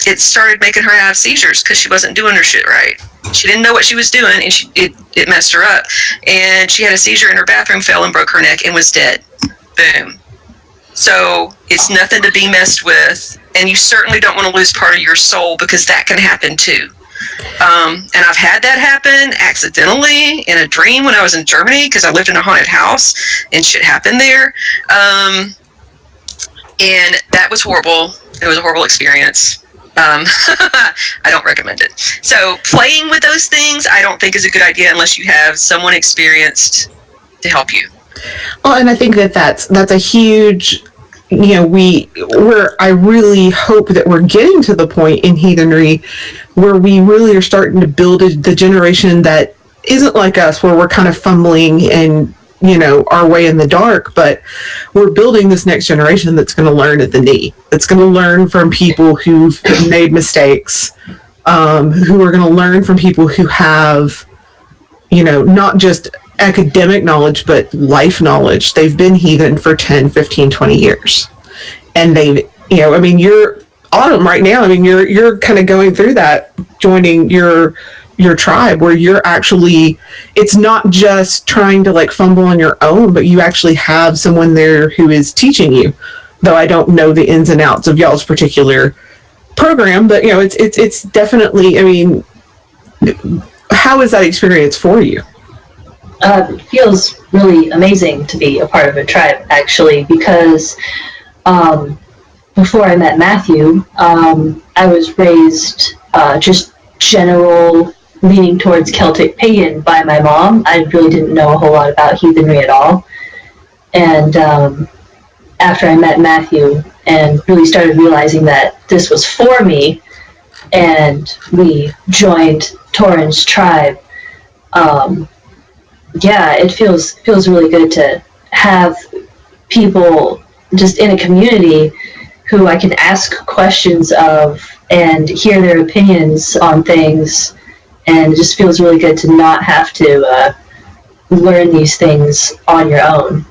it started making her have seizures because she wasn't doing her shit right. She didn't know what she was doing, and it messed her up. And she had a seizure in her bathroom, fell and broke her neck, and was dead. Boom. So it's nothing to be messed with, and you certainly don't want to lose part of your soul because that can happen too. And I've had that happen accidentally in a dream when I was in Germany because I lived in a haunted house and shit happened there. And that was horrible. It was a horrible experience. I don't recommend it. So playing with those things, I don't think is a good idea unless you have someone experienced to help you. Well, and I think that's a huge, where I really hope that we're getting to the point in heathenry where we really are starting to build the generation that isn't like us, where we're kind of fumbling and, our way in the dark, but we're building this next generation that's going to learn at the knee, that's going to learn from people who've made mistakes, who are going to learn from people who have, not just academic knowledge, but life knowledge. They've been heathen for 10, 15, 20 years. And they've, you're Autumn right now. You're kind of going through that, joining your tribe where you're actually, it's not just trying to like fumble on your own, but you actually have someone there who is teaching you. Though I don't know the ins and outs of y'all's particular program, but it's definitely, how is that experience for you? It feels really amazing to be a part of a tribe, actually, because before I met Matthew, I was raised just general leaning towards Celtic pagan by my mom. I really didn't know a whole lot about heathenry at all. And after I met Matthew and really started realizing that this was for me, and we joined Thorin's tribe, it feels really good to have people just in a community who I can ask questions of and hear their opinions on things, and it just feels really good to not have to learn these things on your own.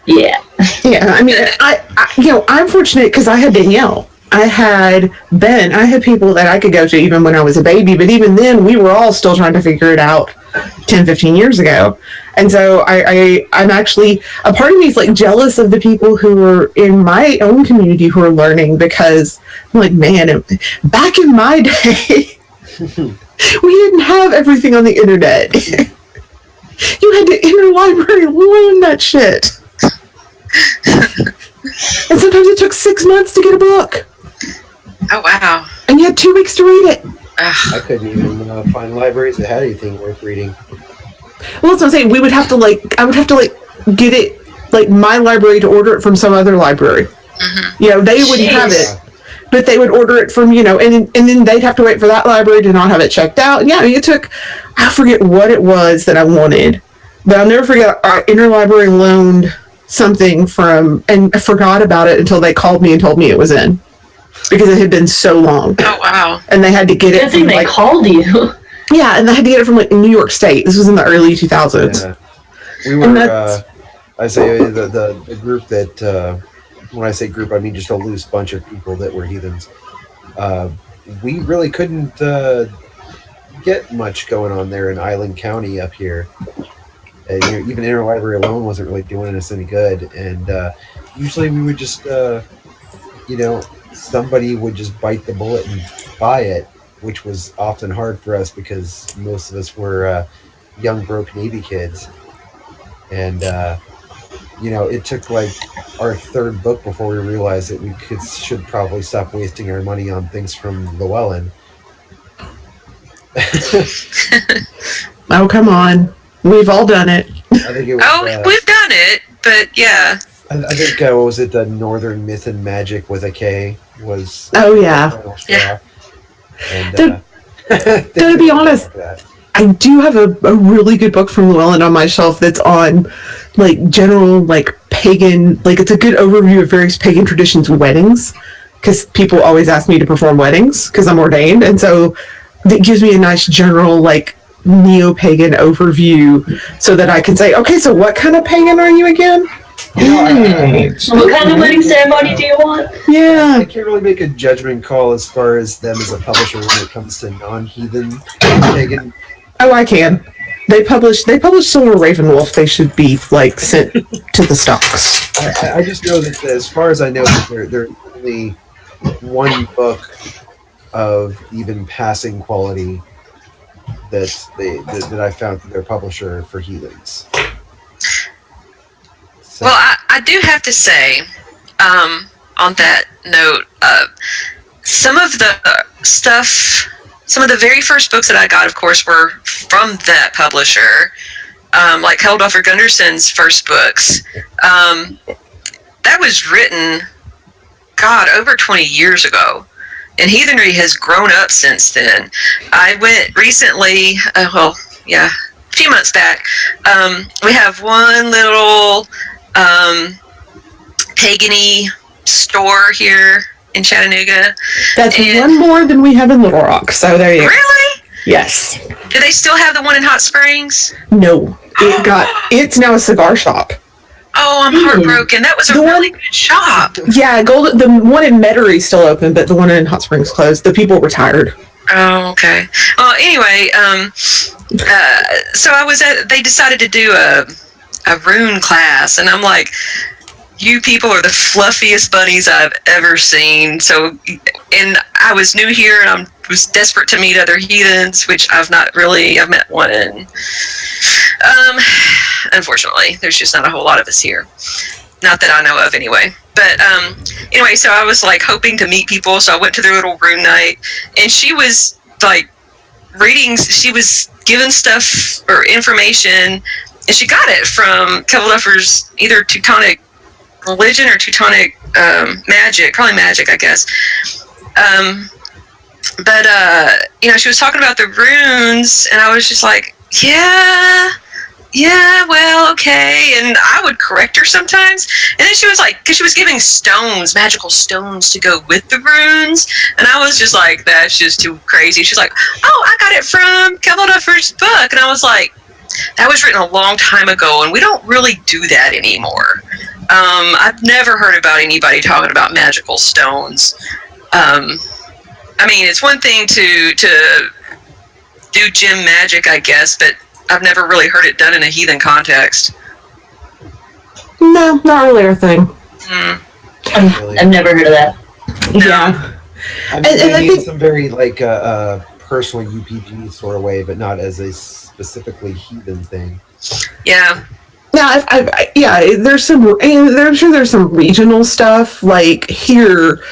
Yeah. Yeah, I'm fortunate because I had Danielle. I had Ben. I had people that I could go to even when I was a baby, but even then we were all still trying to figure it out 10, 15 years ago. And so I'm actually, a part of me is like jealous of the people who were in my own community who are learning, because I'm like, man, back in my day, we didn't have everything on the internet. You had to interlibrary learn that shit. And sometimes it took 6 months to get a book. Oh, wow. And you had 2 weeks to read it. I couldn't even find libraries that had anything worth reading. Well, that's what I'm saying. I would have to get it like my library to order it from some other library. You know, they wouldn't have it, but they would order it from, you know, and then they'd have to wait for that library to not have it checked out. Yeah, it took, I forget what it was that I wanted, but I'll never forget our interlibrary loaned something from, and I forgot about it until they called me and told me it was in, because it had been so long. Oh, wow. And they had to get it. Good thing they called you. Yeah, and they had to get it from like New York State. This was in the early 2000s. Yeah. We were, I say the group that, when I say group, I mean just a loose bunch of people that were heathens. We really couldn't get much going on there in Island County up here. And, you know, even interlibrary alone wasn't really doing us any good. And usually we would just, you know, somebody would just bite the bullet and buy it, which was often hard for us because most of us were young, broke Navy kids. And, you know, it took like our third book before we realized that we should probably stop wasting our money on things from Llewellyn. Oh, come on. We've all done it. I think it was, we've done it, but yeah. I think, what was it, the Northern Myth and Magic with a K was... Oh, yeah. Yeah. And, to be honest, I do have a really good book from Llewellyn on my shelf that's on, like, general, like, pagan, like, it's a good overview of various pagan traditions weddings, because people always ask me to perform weddings, because I'm ordained, and so it gives me a nice general, like, neo-pagan overview, so that I can say, okay, so what kind of pagan are you again? What kind of wedding ceremony do you want? Yeah. I can't really make a judgment call as far as them as a publisher when it comes to non-heathen pagan. Oh, I can. They publish Silver Ravenwolf. They should be like sent to the stocks. I just know that as far as I know, that there's only one book of even passing quality that I found through their publisher for heathens. So. Well, I do have to say, on that note, some of the stuff, some of the very first books that I got, of course, were from that publisher, like Heldoffer Gunderson's first books. That was written, God, over 20 years ago. And Heathenry has grown up since then. I went recently, a few months back. We have one little pagan-y store here in Chattanooga. That's one more than we have in Little Rock. So there you go. Really? Yes. Do they still have the one in Hot Springs? No, it's now a cigar shop. Oh, I'm heartbroken. That was a really good shop. Yeah, the one in Metairie is still open, but the one in Hot Springs closed. The people retired. Oh, okay. Well, anyway, so they decided to do a rune class, and I'm like, you people are the fluffiest bunnies I've ever seen. So, and I was new here, and I was desperate to meet other heathens, which I've met one. Unfortunately, there's just not a whole lot of us here. Not that I know of, anyway. But anyway, so I was like hoping to meet people, so I went to their little rune night, and she was like she was given stuff or information, and she got it from Kevelduffer's either Teutonic religion or Teutonic magic, probably magic, I guess. But she was talking about the runes, and I was just like, yeah, well, okay. And I would correct her sometimes. And then she was like, because she was giving stones, magical stones to go with the runes. And I was just like, that's just too crazy. She's like, oh, I got it from Kevelduffer's book. And I was like, that was written a long time ago, and we don't really do that anymore. I've never heard about anybody talking about magical stones. I mean, it's one thing to do gym magic, I guess, but I've never really heard it done in a heathen context. No, not really our thing. I've never heard of that. No. Yeah. I mean, and I think some very like personal UPG sort of way, but not as a specifically heathen thing. Yeah. Now, there's some. I'm sure there's some regional stuff. Like here,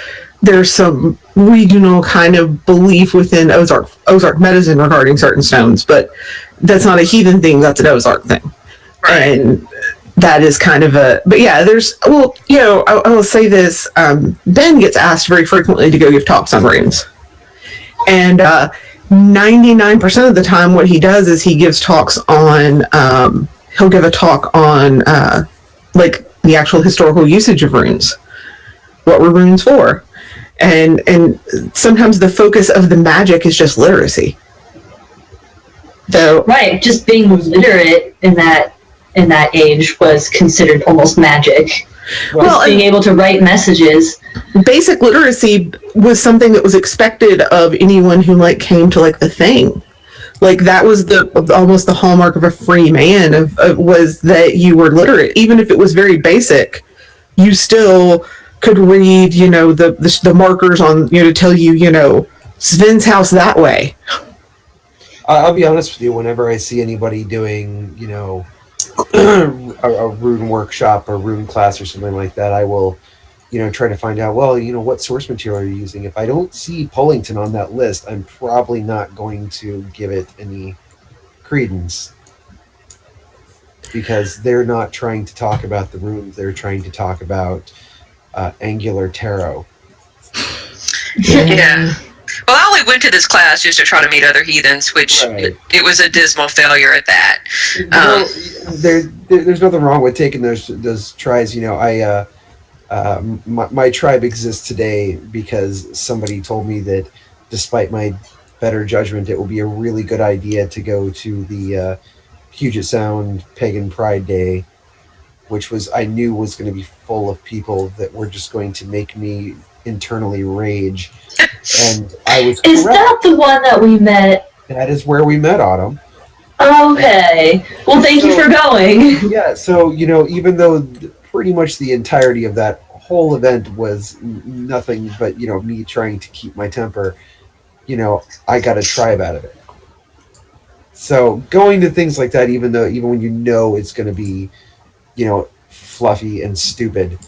there's some regional kind of belief within Ozark medicine regarding certain stones, but that's not a heathen thing. That's an Ozark thing. Right. And that is kind of but yeah, there's, well, you know, I will say this, Ben gets asked very frequently to go give talks on runes. And 99% of the time what he does is he gives talks on, he'll give a talk on like the actual historical usage of runes. What were runes for? And sometimes the focus of the magic is just literacy. So, right, just being literate in that age was considered almost magic. Well, being able to write messages. Basic literacy was something that was expected of anyone who like came to like the thing. Like that was almost the hallmark of a free man was that you were literate, even if it was very basic. You still could read, you know, the markers on, you know, to tell you, you know, Sven's house that way. I'll be honest with you. Whenever I see anybody doing, you know, a rune workshop or rune class or something like that, I will, you know, try to find out, well, you know, what source material are you using? If I don't see Pullington on that list, I'm probably not going to give it any credence, because they're not trying to talk about the runes. They're trying to talk about angular tarot. Yeah. Well, I only went to this class just to try to meet other heathens, which right. it was a dismal failure at that. There's nothing wrong with taking those tries. You know, my tribe exists today because somebody told me that, despite my better judgment, it will be a really good idea to go to the Puget Sound Pagan Pride Day, which I knew was going to be full of people that were just going to make me internally rage. And I was correct. Is that the one that we met? That is where we met, Autumn. Okay. Well, thank you for going. Yeah, so, you know, even though pretty much the entirety of that whole event was nothing but, you know, me trying to keep my temper, you know, I got a tribe out of it. So going to things like that, even when you know it's going to be, you know, fluffy and stupid,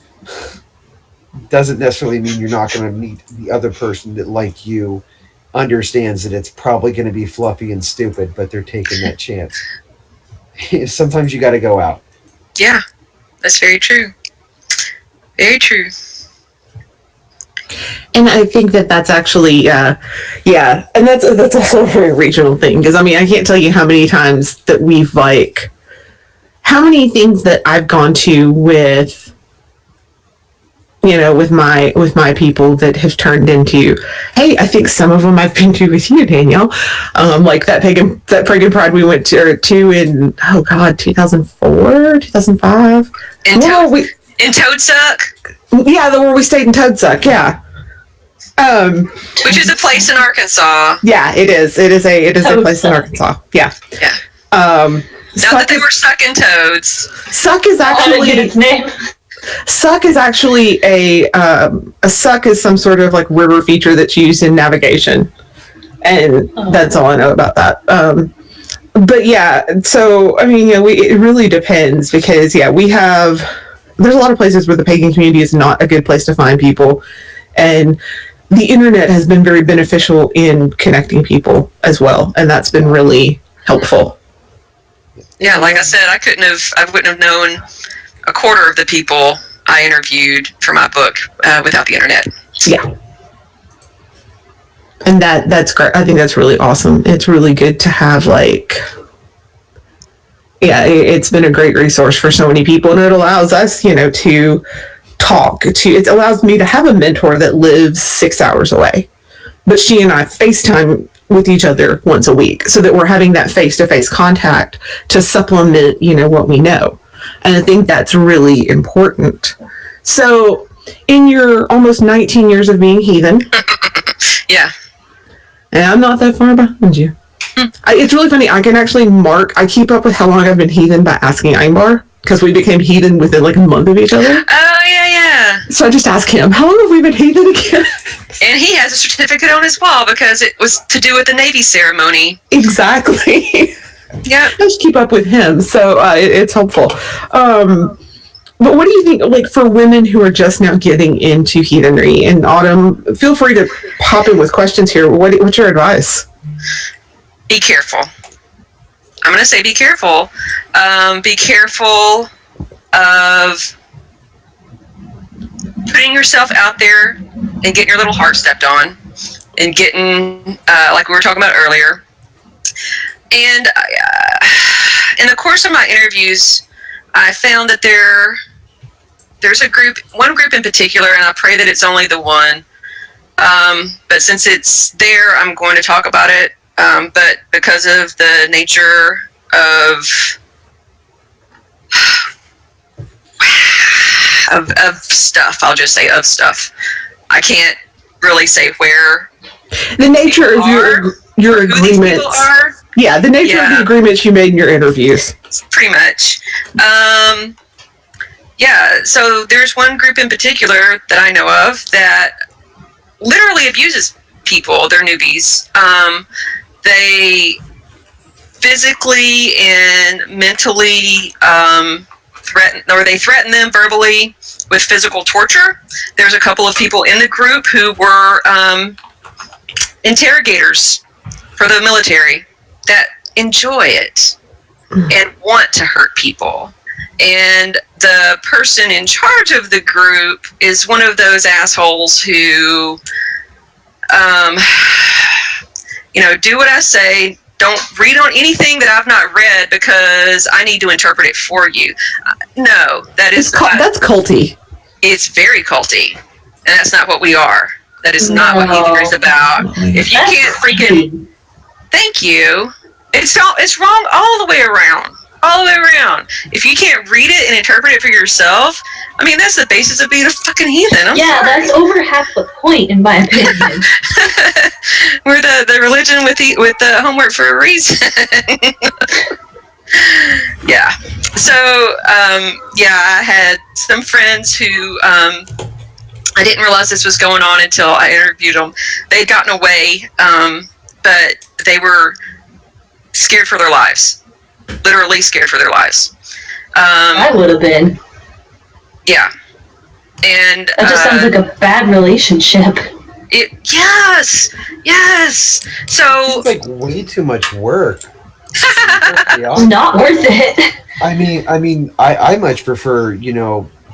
doesn't necessarily mean you're not going to meet the other person that, like you, understands that it's probably going to be fluffy and stupid, but they're taking that chance. Sometimes you got to go out. Yeah, that's very true. Very true. And I think that's actually, yeah, and that's also a very regional thing, because I mean, I can't tell you how many times that we've like, how many things that I've gone to with, you know, with my people that have turned into, hey, I think some of them I've been to with you, Danielle, like that pagan pride we went to in 2004, 2005. In Toadsuck. Yeah, where we stayed in Toadsuck. Yeah. Which is a place in Arkansas. Yeah, it is. It is a place in Arkansas. Yeah. Yeah. Not that they were sucking toads. Suck is actually its name. Suck is actually a suck is some sort of like river feature that's used in navigation, and that's all I know about that. But yeah, so I mean, yeah, it really depends, because yeah, there's a lot of places where the pagan community is not a good place to find people, and the internet has been very beneficial in connecting people as well, and that's been really helpful. Yeah, like I said, I wouldn't have known a quarter of the people I interviewed for my book without the internet. Yeah. And that's great. I think that's really awesome. It's really good to have, like, yeah, it's been a great resource for so many people, and it allows us, you know, to talk it allows me to have a mentor that lives 6 hours away, but she and I FaceTime with each other once a week, so that we're having that face-to-face contact to supplement, you know, what we know. And I think that's really important. So in your almost 19 years of being heathen, yeah, and I'm not that far behind you. It's really funny. I can actually I keep up with how long I've been heathen by asking Einbar, because we became heathen within like a month of each other. Oh, yeah. So I just ask him, how long have we been heathen again? And he has a certificate on his wall because it was to do with the Navy ceremony. Exactly. Yeah. I just keep up with him, so it's helpful. But what do you think, like, for women who are just now getting into heathenry? And Autumn, feel free to pop in with questions here. What's your advice? Be careful. I'm going to say be careful. Be careful of putting yourself out there and getting your little heart stepped on and getting, like we were talking about earlier. And in the course of my interviews, I found that there's one group in particular, and I pray that it's only the one. But since it's there, I'm going to talk about it. But because of the nature of stuff, I'll just say of stuff. I can't really say where. The nature of your agreements. Yeah, the nature of the agreements you made in your interviews. Pretty much. So there's one group in particular that I know of that literally abuses people. They're newbies. They physically and mentally threaten them verbally with physical torture. There's a couple of people in the group who were interrogators for the military that enjoy it and want to hurt people. And the person in charge of the group is one of those assholes who, do what I say. Don't read on anything that I've not read because I need to interpret it for you. No, that's culty. It's very culty, and that's not what we are. That is not what Heathenry is about. If you can't freaking, thank you. It's wrong all the way around. All the way around. If you can't read it and interpret it for yourself, I mean, that's the basis of being a fucking heathen. I'm sorry. That's over half the point, in my opinion. We're the religion with the homework for a reason. Yeah. So, I had some friends who, I didn't realize this was going on until I interviewed them. They'd gotten away, but they were scared for their lives. Literally scared for their lives. I would have been. Yeah. And that just sounds like a bad relationship. Yes. So it's like way too much work. Not worth it. I mean, I much prefer,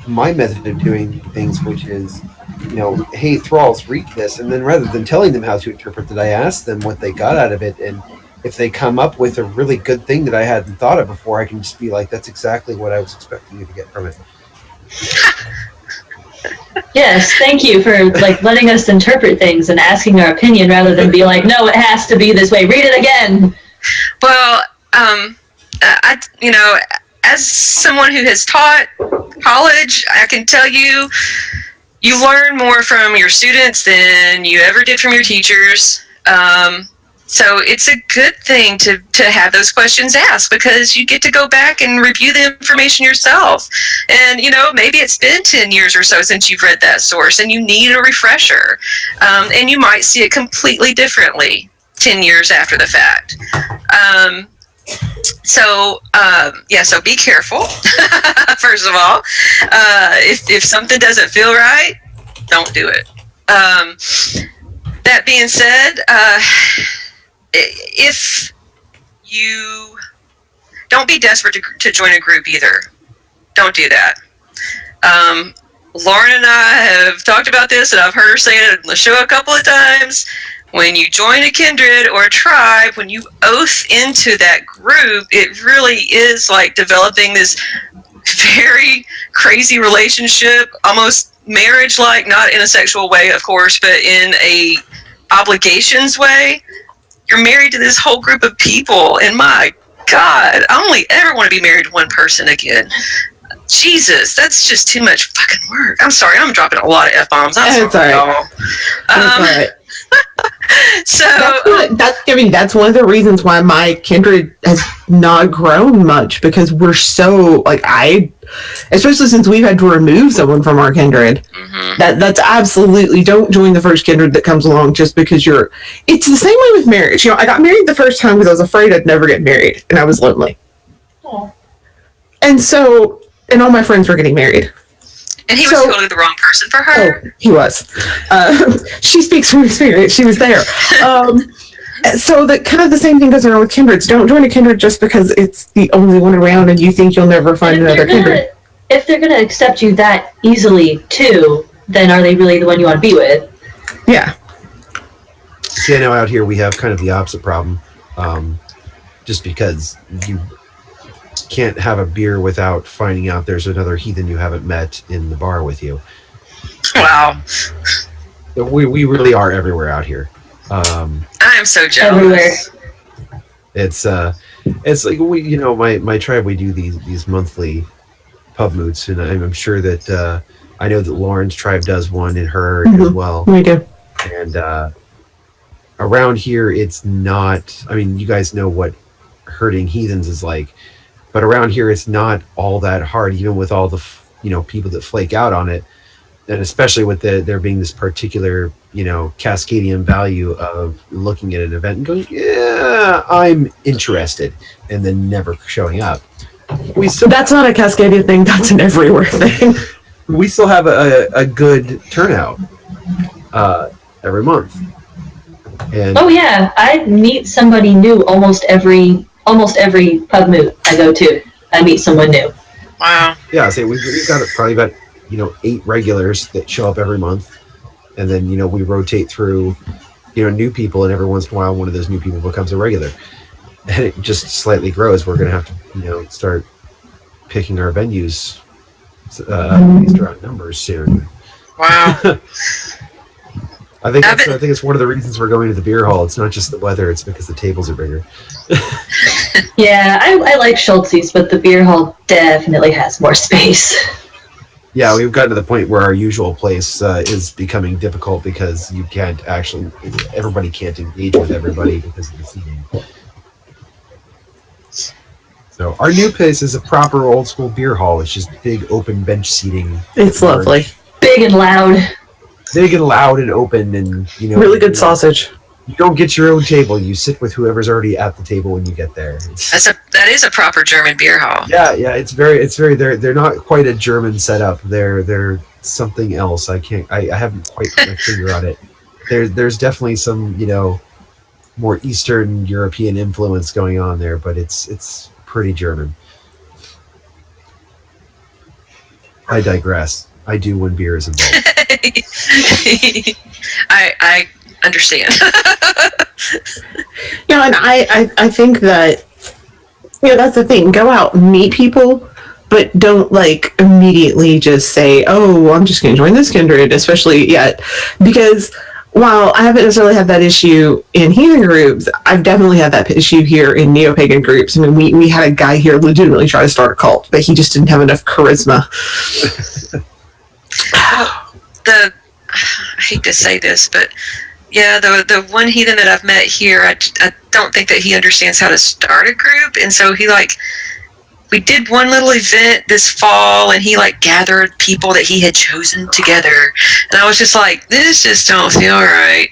my method of doing things, which is, hey, thralls, read this, and then rather than telling them how to interpret it, I ask them what they got out of it, and if they come up with a really good thing that I hadn't thought of before, I can just be like, that's exactly what I was expecting you to get from it. Yes, thank you for letting us interpret things and asking our opinion rather than be like, no, it has to be this way. Read it again. Well, as someone who has taught college, I can tell you learn more from your students than you ever did from your teachers. So it's a good thing to have those questions asked because you get to go back and review the information yourself. And, maybe it's been 10 years or so since you've read that source and you need a refresher. And you might see it completely differently 10 years after the fact. So be careful, first of all. If something doesn't feel right, don't do it. That being said, if you don't be desperate to join a group either. Don't do that. Lauren and I have talked about this, and I've heard her say it on the show a couple of times. When you join a kindred or a tribe, when you oath into that group, it really is like developing this very crazy relationship, almost marriage-like, not in a sexual way, of course, but in a obligations way. You're married to this whole group of people, and my God, I only ever want to be married to one person again. Jesus, that's just too much fucking work. I'm sorry, I'm dropping a lot of F-bombs. I'm sorry, y'all. So that's one of the reasons why my kindred has not grown much, because we're so especially since we've had to remove someone from our kindred. Mm-hmm. That's absolutely, don't join the first kindred that comes along just because it's the same way with marriage. I got married the first time because I was afraid I'd never get married and I was lonely. Oh. And all my friends were getting married. And he was totally the wrong person for her. Oh, he was. She speaks from experience. She was there. So that kind of the same thing goes around with kindreds. Don't join a kindred just because it's the only one around and you think you'll never find another kindred. if they're going to accept you that easily, too, then are they really the one you want to be with? Yeah. See, I know out here we have kind of the opposite problem. Just because you can't have a beer without finding out there's another heathen you haven't met in the bar with you. Wow. We really are everywhere out here. I'm so jealous. Everywhere. It's like my tribe, we do these monthly pub moots, and I'm sure that I know that Lauren's tribe does one in her as well. We do. And around here, it's not. I mean, you guys know what herding heathens is like, but around here, it's not all that hard, even with all the people that flake out on it, and especially with there being this particular Cascadian value of looking at an event and going, yeah, I'm interested, and then never showing up. That's not a Cascadia thing. That's an everywhere thing. We still have a good turnout every month. And Oh yeah, I meet somebody new almost every pub moot I go to. I meet someone new. Wow. yeah, so we've got probably about 8 regulars that show up every month, and then we rotate through new people, and every once in a while one of those new people becomes a regular, and it just slightly grows. We're gonna have to start picking our venues based around numbers soon. Wow. I think it's one of the reasons we're going to the beer hall. It's not just the weather; it's because the tables are bigger. Yeah, I like Schultz's, but the beer hall definitely has more space. Yeah, we've gotten to the point where our usual place is becoming difficult because everybody can't engage with everybody because of the seating. So our new place is a proper old school beer hall. It's just big open bench seating. It's lovely. Big and loud. Big and loud and open, and Really good sausage. You don't get your own table. You sit with whoever's already at the table when you get there. That is a proper German beer hall. Yeah. It's very. They're not quite a German setup. They're something else. I haven't quite put my finger on it. There's definitely some more Eastern European influence going on there, but it's pretty German. I digress. I do when beer is involved. I understand. And I think that that's the thing. Go out, meet people, but don't immediately just say, "Oh, I'm just going to join this kindred," especially yet, because while I haven't necessarily had that issue in heathen groups, I've definitely had that issue here in neo-pagan groups. I mean, we had a guy here legitimately try to start a cult, but he just didn't have enough charisma. I hate to say this, but yeah, the one heathen that I've met here, I don't think that he understands how to start a group, and so we did one little event this fall, and he gathered people that he had chosen together, and I was just like, this just don't feel right.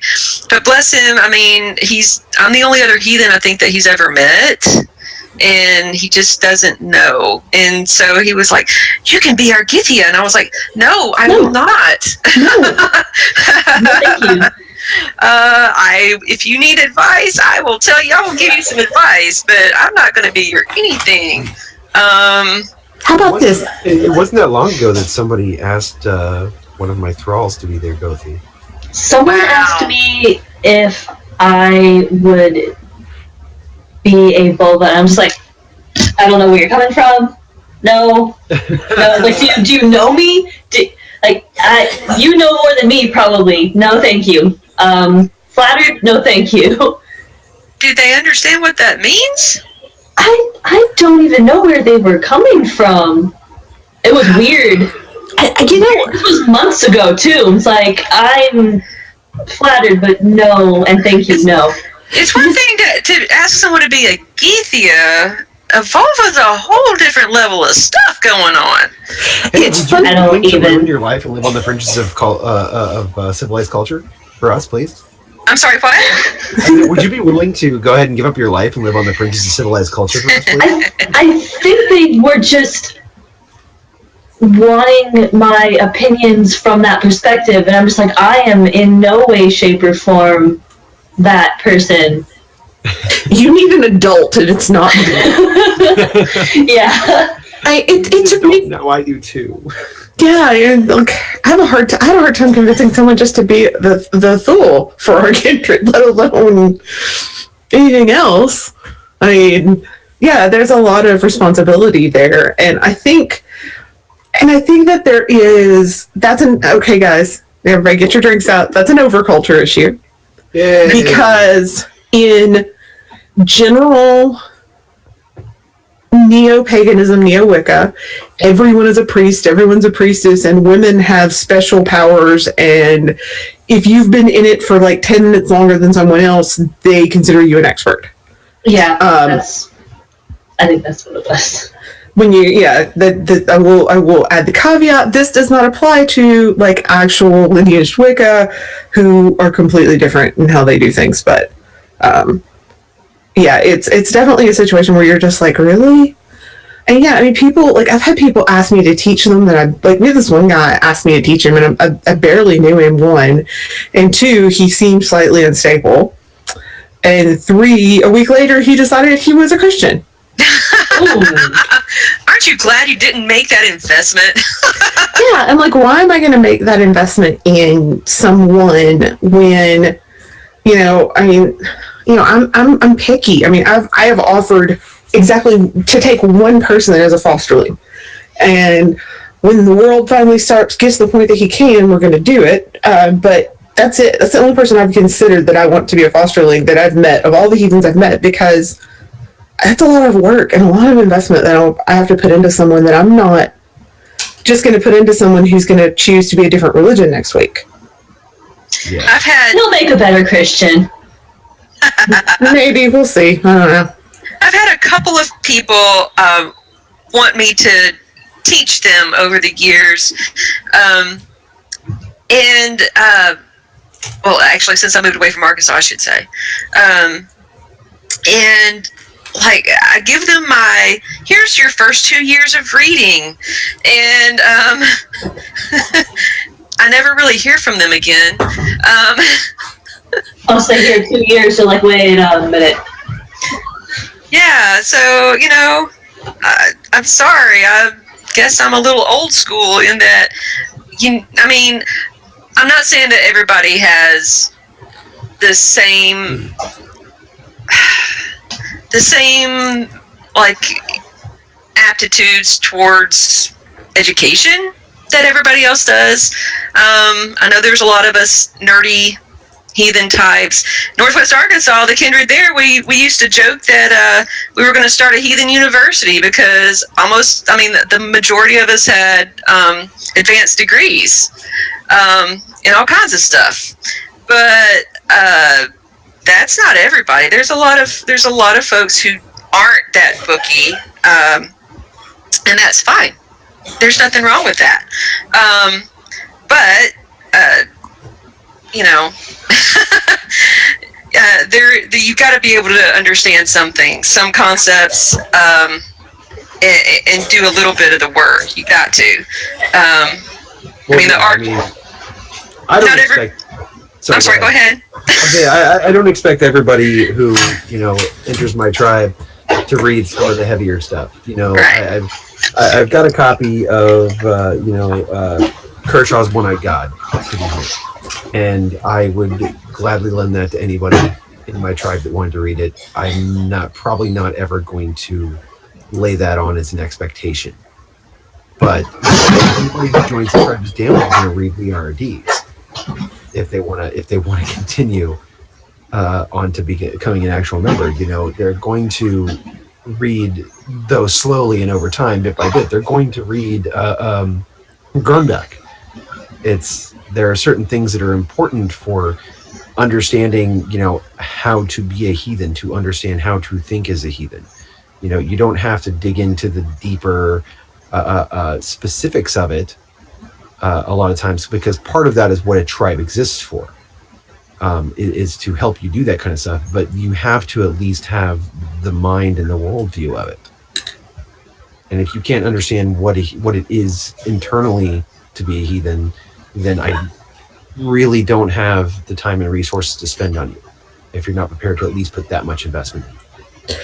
But bless him, I mean, I'm the only other heathen I think that he's ever met, and he just doesn't know. And so he was like, "You can be our Githia," and I was like, "No, I will not." No, thank you. If you need advice, I will tell you. I will give you some advice, but I'm not going to be your anything. How about this? It wasn't that long ago that somebody asked one of my thralls to be their Gothi. Someone asked me if I would be a vulva, and I'm just like, I don't know where you're coming from. No. Do you know me? You know more than me, probably. No, thank you. Flattered? No, thank you. Do they understand what that means? I don't even know where they were coming from. It was weird. This was months ago, too. It's like, I'm flattered, but no, and thank you, no. It's one thing to ask someone to be a Githia. A vulva's a whole different level of stuff going on. It's fun. I don't even ruin your life and live on the fringes of civilized culture for us, please. I'm sorry, what? Would you be willing to go ahead and give up your life and live on the fringes of civilized culture for us, please? I think they were just wanting my opinions from that perspective, and I'm just like, I am in no way, shape, or form that person. You need an adult, and it's not me. Yeah. It took me. No, I do too. Yeah, and look, I had a hard time convincing someone just to be the Thule for our kindred, let alone anything else. I mean, yeah, there's a lot of responsibility there, and I think that there is. That's an okay, guys. Everybody, get your drinks out. That's an overculture issue. Yeah. Because in general neo-paganism, neo-Wicca, everyone is a priest, everyone's a priestess, and women have special powers, and if you've been in it for like 10 minutes longer than someone else, they consider you an expert. Yeah, I think that's what it was. When you, I will add the caveat, this does not apply to like actual lineaged Wicca who are completely different in how they do things, but yeah, it's definitely a situation where you're just like, really? And yeah, I mean, people, like, I've had people ask me to teach them that I, like, this one guy asked me to teach him, and I barely knew him, 1. And 2, he seemed slightly unstable. And 3, a week later, he decided he was a Christian. Aren't you glad you didn't make that investment? Yeah, I'm like, why am I going to make that investment in someone when, you know, I mean, you know, I'm picky. I mean, I have offered exactly to take one person that is a fosterling, and when the world finally gets to the point that he can, we're going to do it. But that's it. That's the only person I've considered that I want to be a fosterling that I've met of all the heathens I've met, because that's a lot of work and a lot of investment that I have to put into someone that I'm not just going to put into someone who's going to choose to be a different religion next week. Yeah. He'll make a better Christian. Maybe, we'll see. I don't know. I've had a couple of people want me to teach them over the years. Well, actually, since I moved away from Arkansas, I should say. And like, I give them here's your first 2 years of reading. And I never really hear from them again. I'll stay here 2 years, so like, wait a minute. Yeah, so, you know, I'm sorry. I guess I'm a little old school in that, I mean, I'm not saying that everybody has the same, like, aptitudes towards education that everybody else does. I know there's a lot of us nerdy heathen types. Northwest Arkansas, the kindred there, we used to joke that we were going to start a heathen university because the majority of us had advanced degrees in all kinds of stuff. But that's not everybody. There's a lot of folks who aren't that booky, and that's fine. There's nothing wrong with that. But you know, you've got to be able to understand some things, some concepts, and do a little bit of the work. You got to. I don't expect. I'm sorry. Go ahead. Okay, I don't expect everybody who, you know, enters my tribe to read some of the heavier stuff. You know, right. I've got a copy of Kershaw's One-Eyed God, and I would gladly lend that to anybody in my tribe that wanted to read it. I'm probably not ever going to lay that on as an expectation. But anybody who joins the tribe is damn well going to read the RDs if they want to continue on to becoming an actual member. You know, they're going to read those slowly and over time, bit by bit. They're going to read Grundak. There are certain things that are important for understanding, you know, how to be a heathen, to understand how to think as a heathen. You know, you don't have to dig into the deeper specifics of it a lot of times, because part of that is what a tribe exists for, is to help you do that kind of stuff. But you have to at least have the mind and the worldview of it. And if you can't understand what it is internally to be a heathen, then I really don't have the time and resources to spend on you if you're not prepared to at least put that much investment in.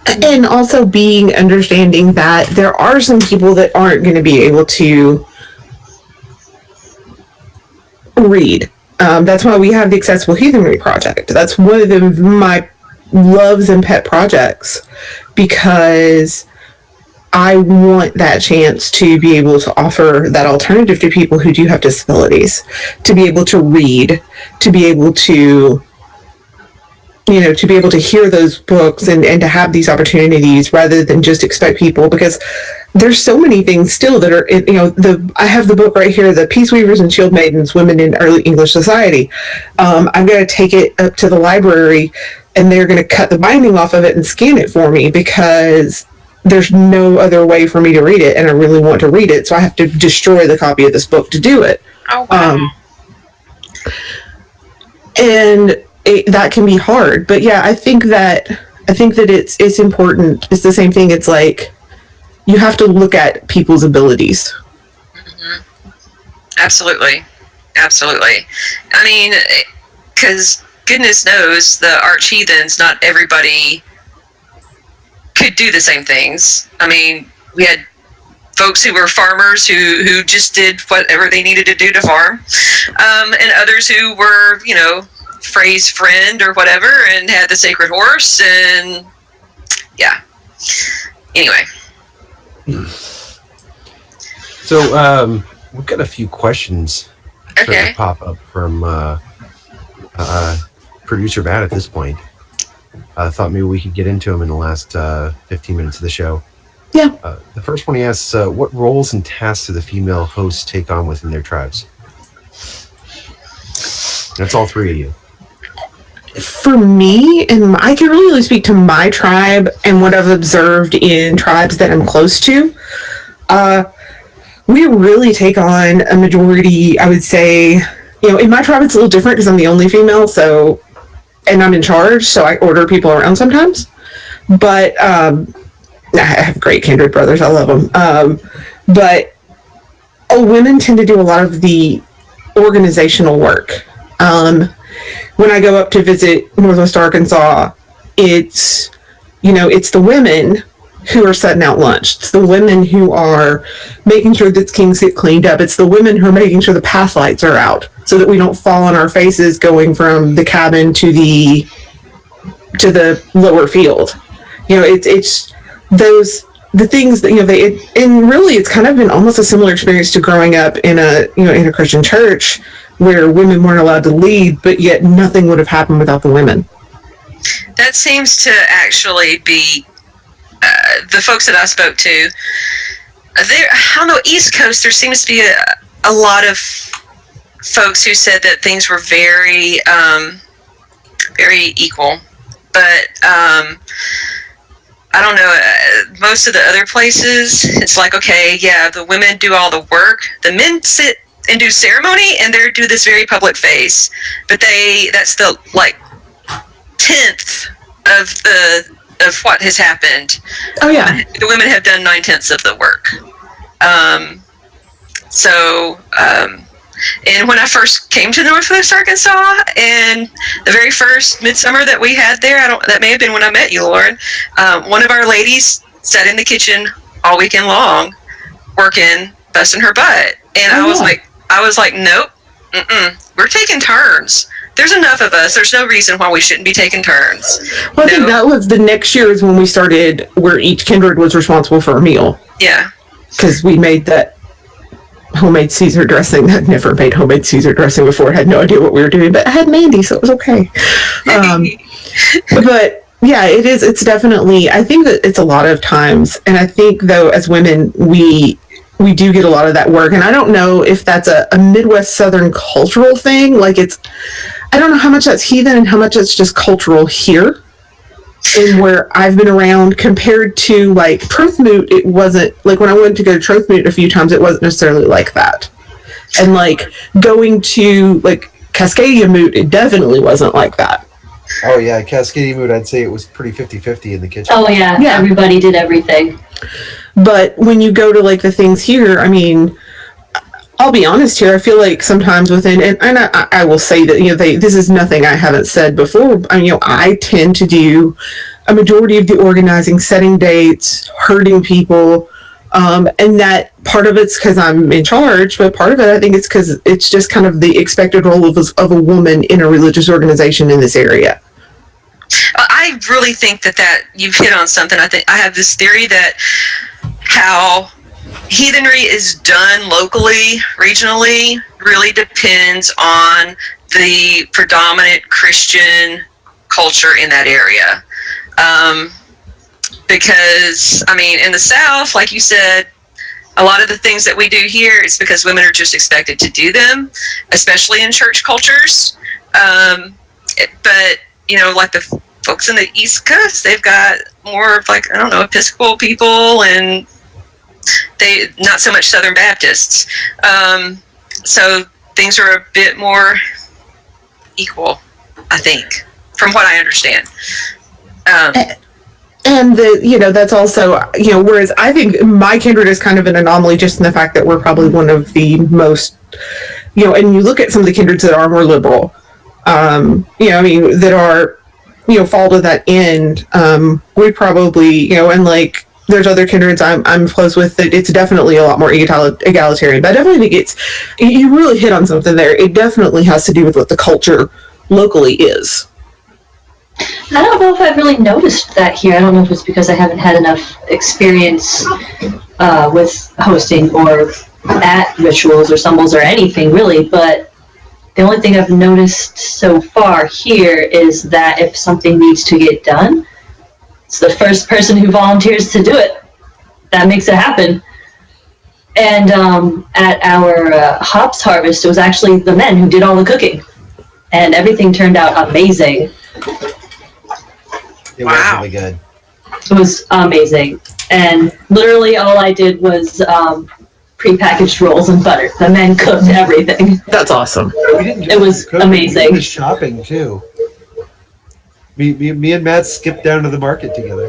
And also being understanding that there are some people that aren't going to be able to read. That's why we have the Accessible Heathenry Project. That's one of my loves and pet projects, because I want that chance to be able to offer that alternative to people who do have disabilities, to be able to read, to be able to, to be able to hear those books and to have these opportunities rather than just expect people, because there's so many things still that are, I have the book right here, the Peace Weavers and Shield Maidens, Women in Early English Society. I'm going to take it up to the library and they're going to cut the binding off of it and scan it for me, because there's no other way for me to read it, and I really want to read it, so I have to destroy the copy of this book to do it. Oh, wow. And that can be hard, but yeah, I think that it's important. It's the same thing. It's like you have to look at people's abilities. Mm-hmm. Absolutely. I mean, because goodness knows the arch heathens, not everybody could do the same things. I mean, we had folks who were farmers who just did whatever they needed to do to farm, and others who were, Frey's friend or whatever and had the sacred horse, and yeah. Anyway. So we've got a few questions Okay. to pop up from producer Matt at this point. I thought maybe we could get into them in the last 15 minutes of the show. Yeah. The first one he asks, what roles and tasks do the female hosts take on within their tribes? That's all three of you. For me, and I can really speak to my tribe and what I've observed in tribes that I'm close to. We really take on a majority, I would say, in my tribe it's a little different because I'm the only female, and I'm in charge, so I order people around sometimes. But I have great kindred brothers, I love them. But women tend to do a lot of the organizational work. When I go up to visit Northwest Arkansas, it's the women who are setting out lunch. It's the women who are making sure that kings get cleaned up. It's the women who are making sure the path lights are out so that we don't fall on our faces going from the cabin to the lower field. It's the things that, and really it's kind of been almost a similar experience to growing up in a Christian church where women weren't allowed to lead, but yet nothing would have happened without the women. That seems to actually be the folks that I spoke to. I don't know, East Coast, there seems to be a lot of folks who said that things were very, very equal. But I don't know, most of the other places, it's like, okay, yeah, the women do all the work. The men sit and do ceremony, and they do this very public face. But that's the, 10th of what has happened. Oh, yeah. The women have done 9/10 of the work. And when I first came to Northwest Arkansas, and the very first midsummer that we had there, that may have been when I met you, Lauren, one of our ladies sat in the kitchen all weekend long, working, busting her butt. And I was like, nope, we're taking turns. There's enough of us. There's no reason why we shouldn't be taking turns. Well, I think that was the next year is when we started where each kindred was responsible for a meal. Yeah. Because we made that homemade Caesar dressing. I'd never made homemade Caesar dressing before. I had no idea what we were doing, but I had Mandy, so it was okay. But yeah, it's definitely, I think that it's a lot of times, and I think though as women, we do get a lot of that work, and I don't know if that's a Midwest Southern cultural thing. I don't know how much that's heathen and how much it's just cultural here and where I've been around compared to Trothmoot. It wasn't when I went to go to Trothmoot a few times, it wasn't necessarily like that. And going to Cascadia Moot, it definitely wasn't like that. Oh yeah, Cascadia Moot, I'd say it was pretty 50-50 in the kitchen. Oh yeah, everybody did everything. But when you go to the things here, I mean, I'll be honest here, I feel like sometimes within, and I will say that, this is nothing I haven't said before. I tend to do a majority of the organizing, setting dates, hurting people. And that part of it's because I'm in charge, but part of it, I think it's because it's just kind of the expected role of a woman in a religious organization in this area. I really think that you've hit on something. I have this theory that how heathenry is done locally, regionally, really depends on the predominant Christian culture in that area. Because, I mean, in the South, like you said, a lot of the things that we do here is because women are just expected to do them, especially in church cultures. But, you know, like the folks in the East Coast, they've got more of like, I don't know, Episcopal people, and they not so much Southern Baptists. So things are a bit more equal, I think, from what I understand. And that's also, whereas I think my kindred is kind of an anomaly just in the fact that we're probably one of the most, and you look at some of the kindreds that are more liberal, that are, fall to that end. We probably, and like, there's other kindreds I'm close with that it's definitely a lot more egalitarian. But I definitely think you really hit on something there. It definitely has to do with what the culture locally is. I don't know if I've really noticed that here. I don't know if it's because I haven't had enough experience with hosting or at rituals or symbols or anything really, but the only thing I've noticed so far here is that if something needs to get done, it's the first person who volunteers to do it that makes it happen. And at our hops harvest, it was actually the men who did all the cooking, and everything turned out amazing. It was really good. It was amazing. And literally all I did was prepackaged rolls and butter. The men cooked everything. That's awesome. It was amazing. We did shopping too. Me and Matt skipped down to the market together.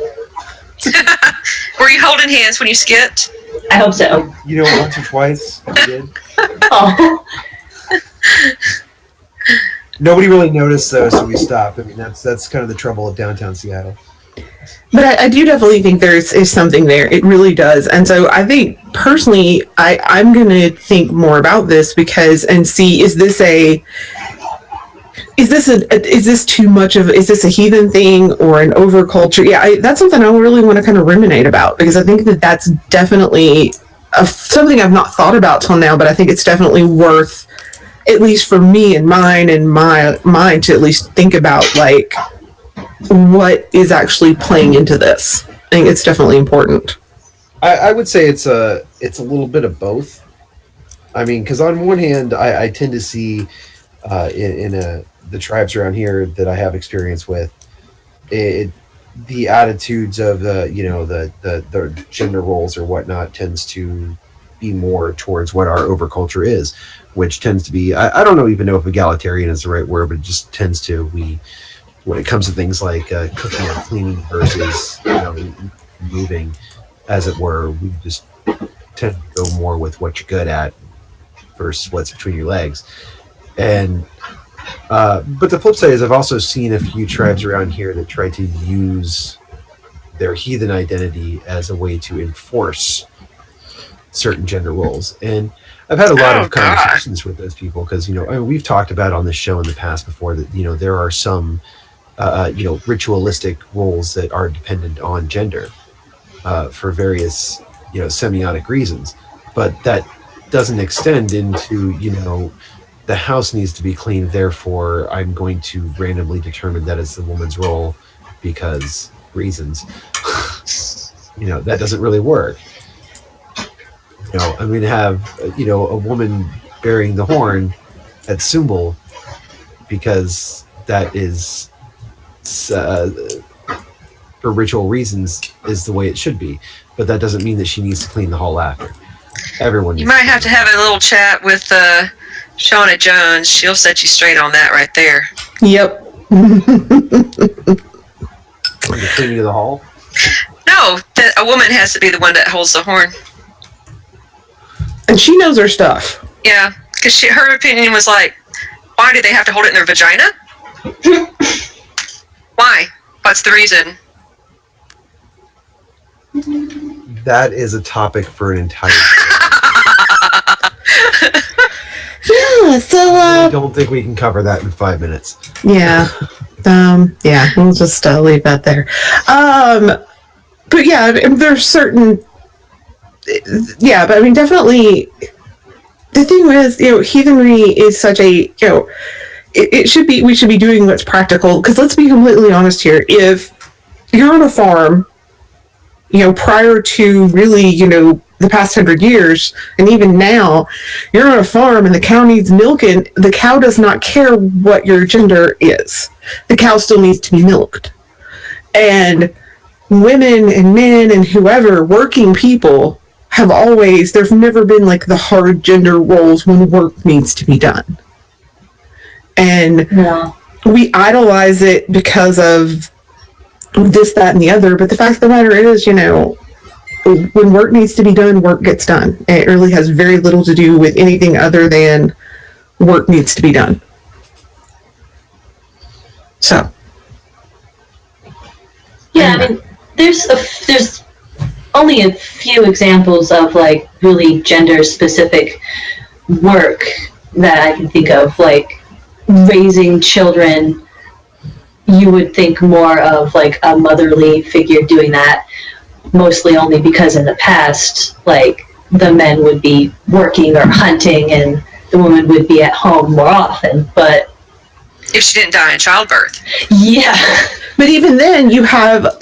Were you holding hands when you skipped? I hope so. Once or twice we did. Oh. Nobody really noticed though, so we stopped. I mean, that's kind of the trouble of downtown Seattle. But I do definitely think is something there. It really does. And so I think personally, I'm going to think more about this and see, is this too much of, is this a heathen thing or an overculture? Yeah, that's something I really want to kind of ruminate about, because I think that's definitely something I've not thought about till now, but I think it's definitely worth, at least for me and mine and my mind, to at least think about, like, what is actually playing into this. I think it's definitely important. I would say it's a little bit of both. I mean, because on one hand, I tend to see in the tribes around here that I have experience with, the attitudes of the gender roles or whatnot tends to be more towards what our overculture is, which tends to be, I don't even know if egalitarian is the right word, but it just tends to, when it comes to things like cooking or cleaning versus moving, as it were, we just tend to go more with what you're good at versus what's between your legs. And but the flip side is, I've also seen a few tribes around here that try to use their heathen identity as a way to enforce certain gender roles. And I've had a lot of conversations with those people, because we've talked about on this show in the past before that there are some ritualistic roles that are dependent on gender for various semiotic reasons, but that doesn't extend into the house needs to be clean, therefore I'm going to randomly determine that it's the woman's role because reasons. That doesn't really work. I'm going to have a woman bearing the horn at Sumbul because that is for ritual reasons is the way it should be, but that doesn't mean that she needs to clean the hall after. Everyone. You might have to have a little chat with Shauna Jones. She'll set you straight on that right there. Yep. The cleaning of the hall? No, that a woman has to be the one that holds the horn. And she knows her stuff. Yeah, because her opinion was like, why do they have to hold it in their vagina? Why? What's the reason? That is a topic for an entire Yeah, so I don't think we can cover that in 5 minutes. yeah. Yeah, we'll just leave that there. But yeah, there's certain but I mean definitely the thing with, heathenry is such a, we should be doing what's practical, because let's be completely honest here. If you're on a farm, prior to really, the past 100 years, and even now, you're on a farm and the cow needs milking, the cow does not care what your gender is. The cow still needs to be milked. And women and men and whoever, working people, there's never been like the hard gender roles when work needs to be done. And we idolize it because of this, that, and the other. But the fact of the matter is, when work needs to be done, work gets done. And it really has very little to do with anything other than work needs to be done. So. Yeah, I mean, there's only a few examples of like really gender specific work that I can think of, like raising children. You would think more of like a motherly figure doing that, mostly only because in the past, like the men would be working or hunting and the woman would be at home more often. But if she didn't die in childbirth. Yeah. But even then, you have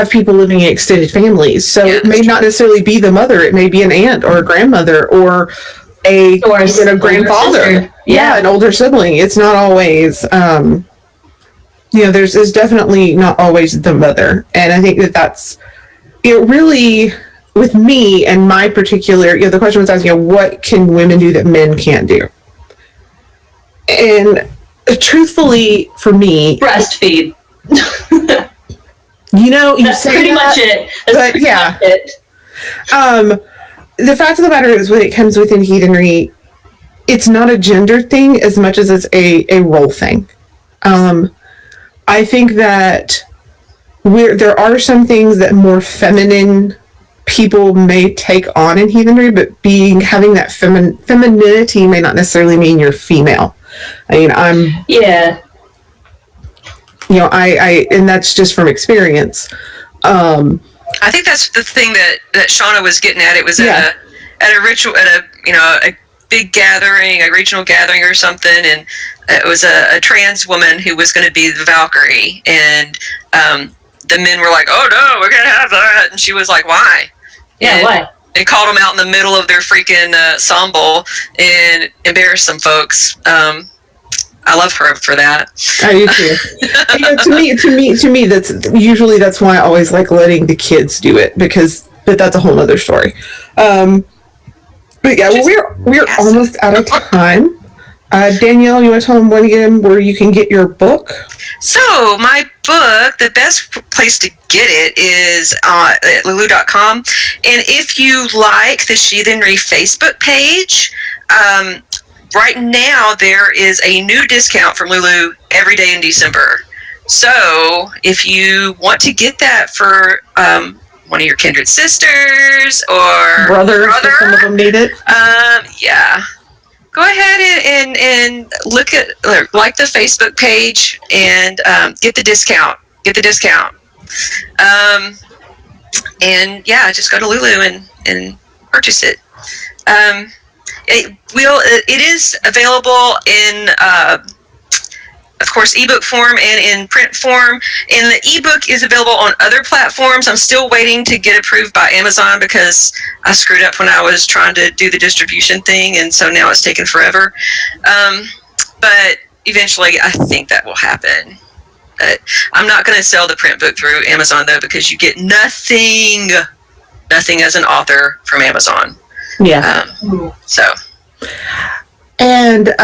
people living in extended families, so it may not necessarily be the mother. It may be an aunt or a grandmother or even a grandfather. Yeah, an older sibling. It's not always. There's definitely not always the mother, and I think that's it. Really, with me and my particular, the question was asking, what can women do that men can't do? And truthfully, for me, breastfeed. That's pretty much it. That's but yeah, the fact of the matter is, when it comes within heathenry, it's not a gender thing as much as it's a role thing. I think that there are some things that more feminine people may take on in heathenry, but having that femininity may not necessarily mean you're female. I mean, and that's just from experience. I think that's the thing that Shauna was getting at. It was at a ritual, at a big gathering, a regional gathering or something, and it was a trans woman who was going to be the Valkyrie, and the men were like, "Oh no, we're going to have that," and she was like, "Why?" Yeah, why? They called them out in the middle of their freaking ensemble and embarrassed some folks. I love her for that. I do too. To me, that's why I always like letting the kids do it, but that's a whole other story. But yeah, we're almost out of time. Danielle, you want to tell them again where you can get your book? So my book, the best place to get it is at lulu.com. And if you like the Sheathenry Facebook page, right now there is a new discount from Lulu every day in December. So if you want to get that for one of your kindred sisters or brother, some of them need it. Go ahead and look at like the Facebook page and get the discount. And yeah, just go to Lulu and purchase it. It is available in of course, ebook form and in print form. And the ebook is available on other platforms. I'm still waiting to get approved by Amazon because I screwed up when I was trying to do the distribution thing, and so now it's taken forever. But eventually, I think that will happen. But I'm not going to sell the print book through Amazon, though, because you get nothing as an author from Amazon. Yeah. So... And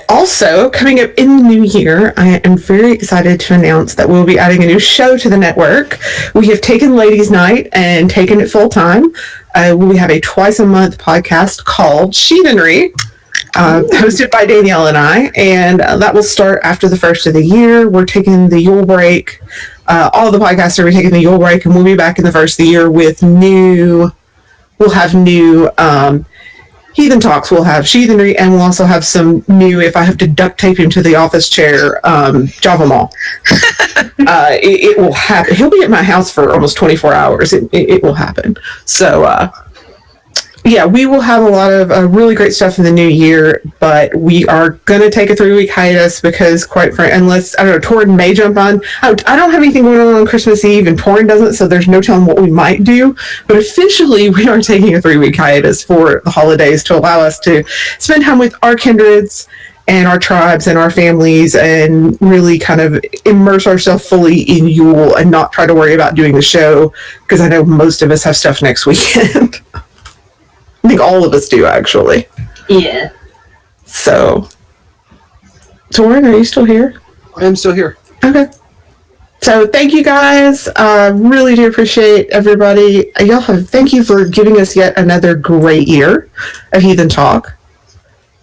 also, coming up in the new year, I am very excited to announce that we'll be adding a new show to the network. We have taken Ladies' Night and taken it full time. We have a twice-a-month podcast called Sheathenry. hosted by Danielle and I, and that will start after the first of the year. We're taking the Yule break. All of the podcasts are taking the Yule break, and we'll be back in the first of the year with new. We'll have new Heathen Talks. We'll have SHeathenry, and we'll also have some new. If I have to duct tape him to the office chair, Java Mall. It will happen. He'll be at my house for almost 24 hours. It will happen. So. Yeah, we will have a lot of really great stuff in the new year, but we are going to take a 3-week hiatus because, quite frankly, unless, I don't know, Thorin may jump on. I don't have anything going on Christmas Eve, and Thorin doesn't, so there's no telling what we might do. But officially, we are taking a 3-week hiatus for the holidays to allow us to spend time with our kindreds and our tribes and our families and really kind of immerse ourselves fully in Yule and not try to worry about doing the show, because I know most of us have stuff next weekend. I think all of us do, actually. Yeah. So, Thorin, are you still here? I am still here. Okay. So, thank you guys. Really do appreciate everybody. Thank you for giving us yet another great year of Heathen Talk.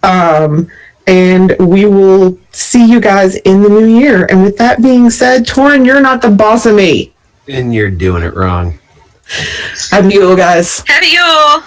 And we will see you guys in the new year. And with that being said, Thorin, you're not the boss of me. And you're doing it wrong. Happy Yule, guys. Happy Yule!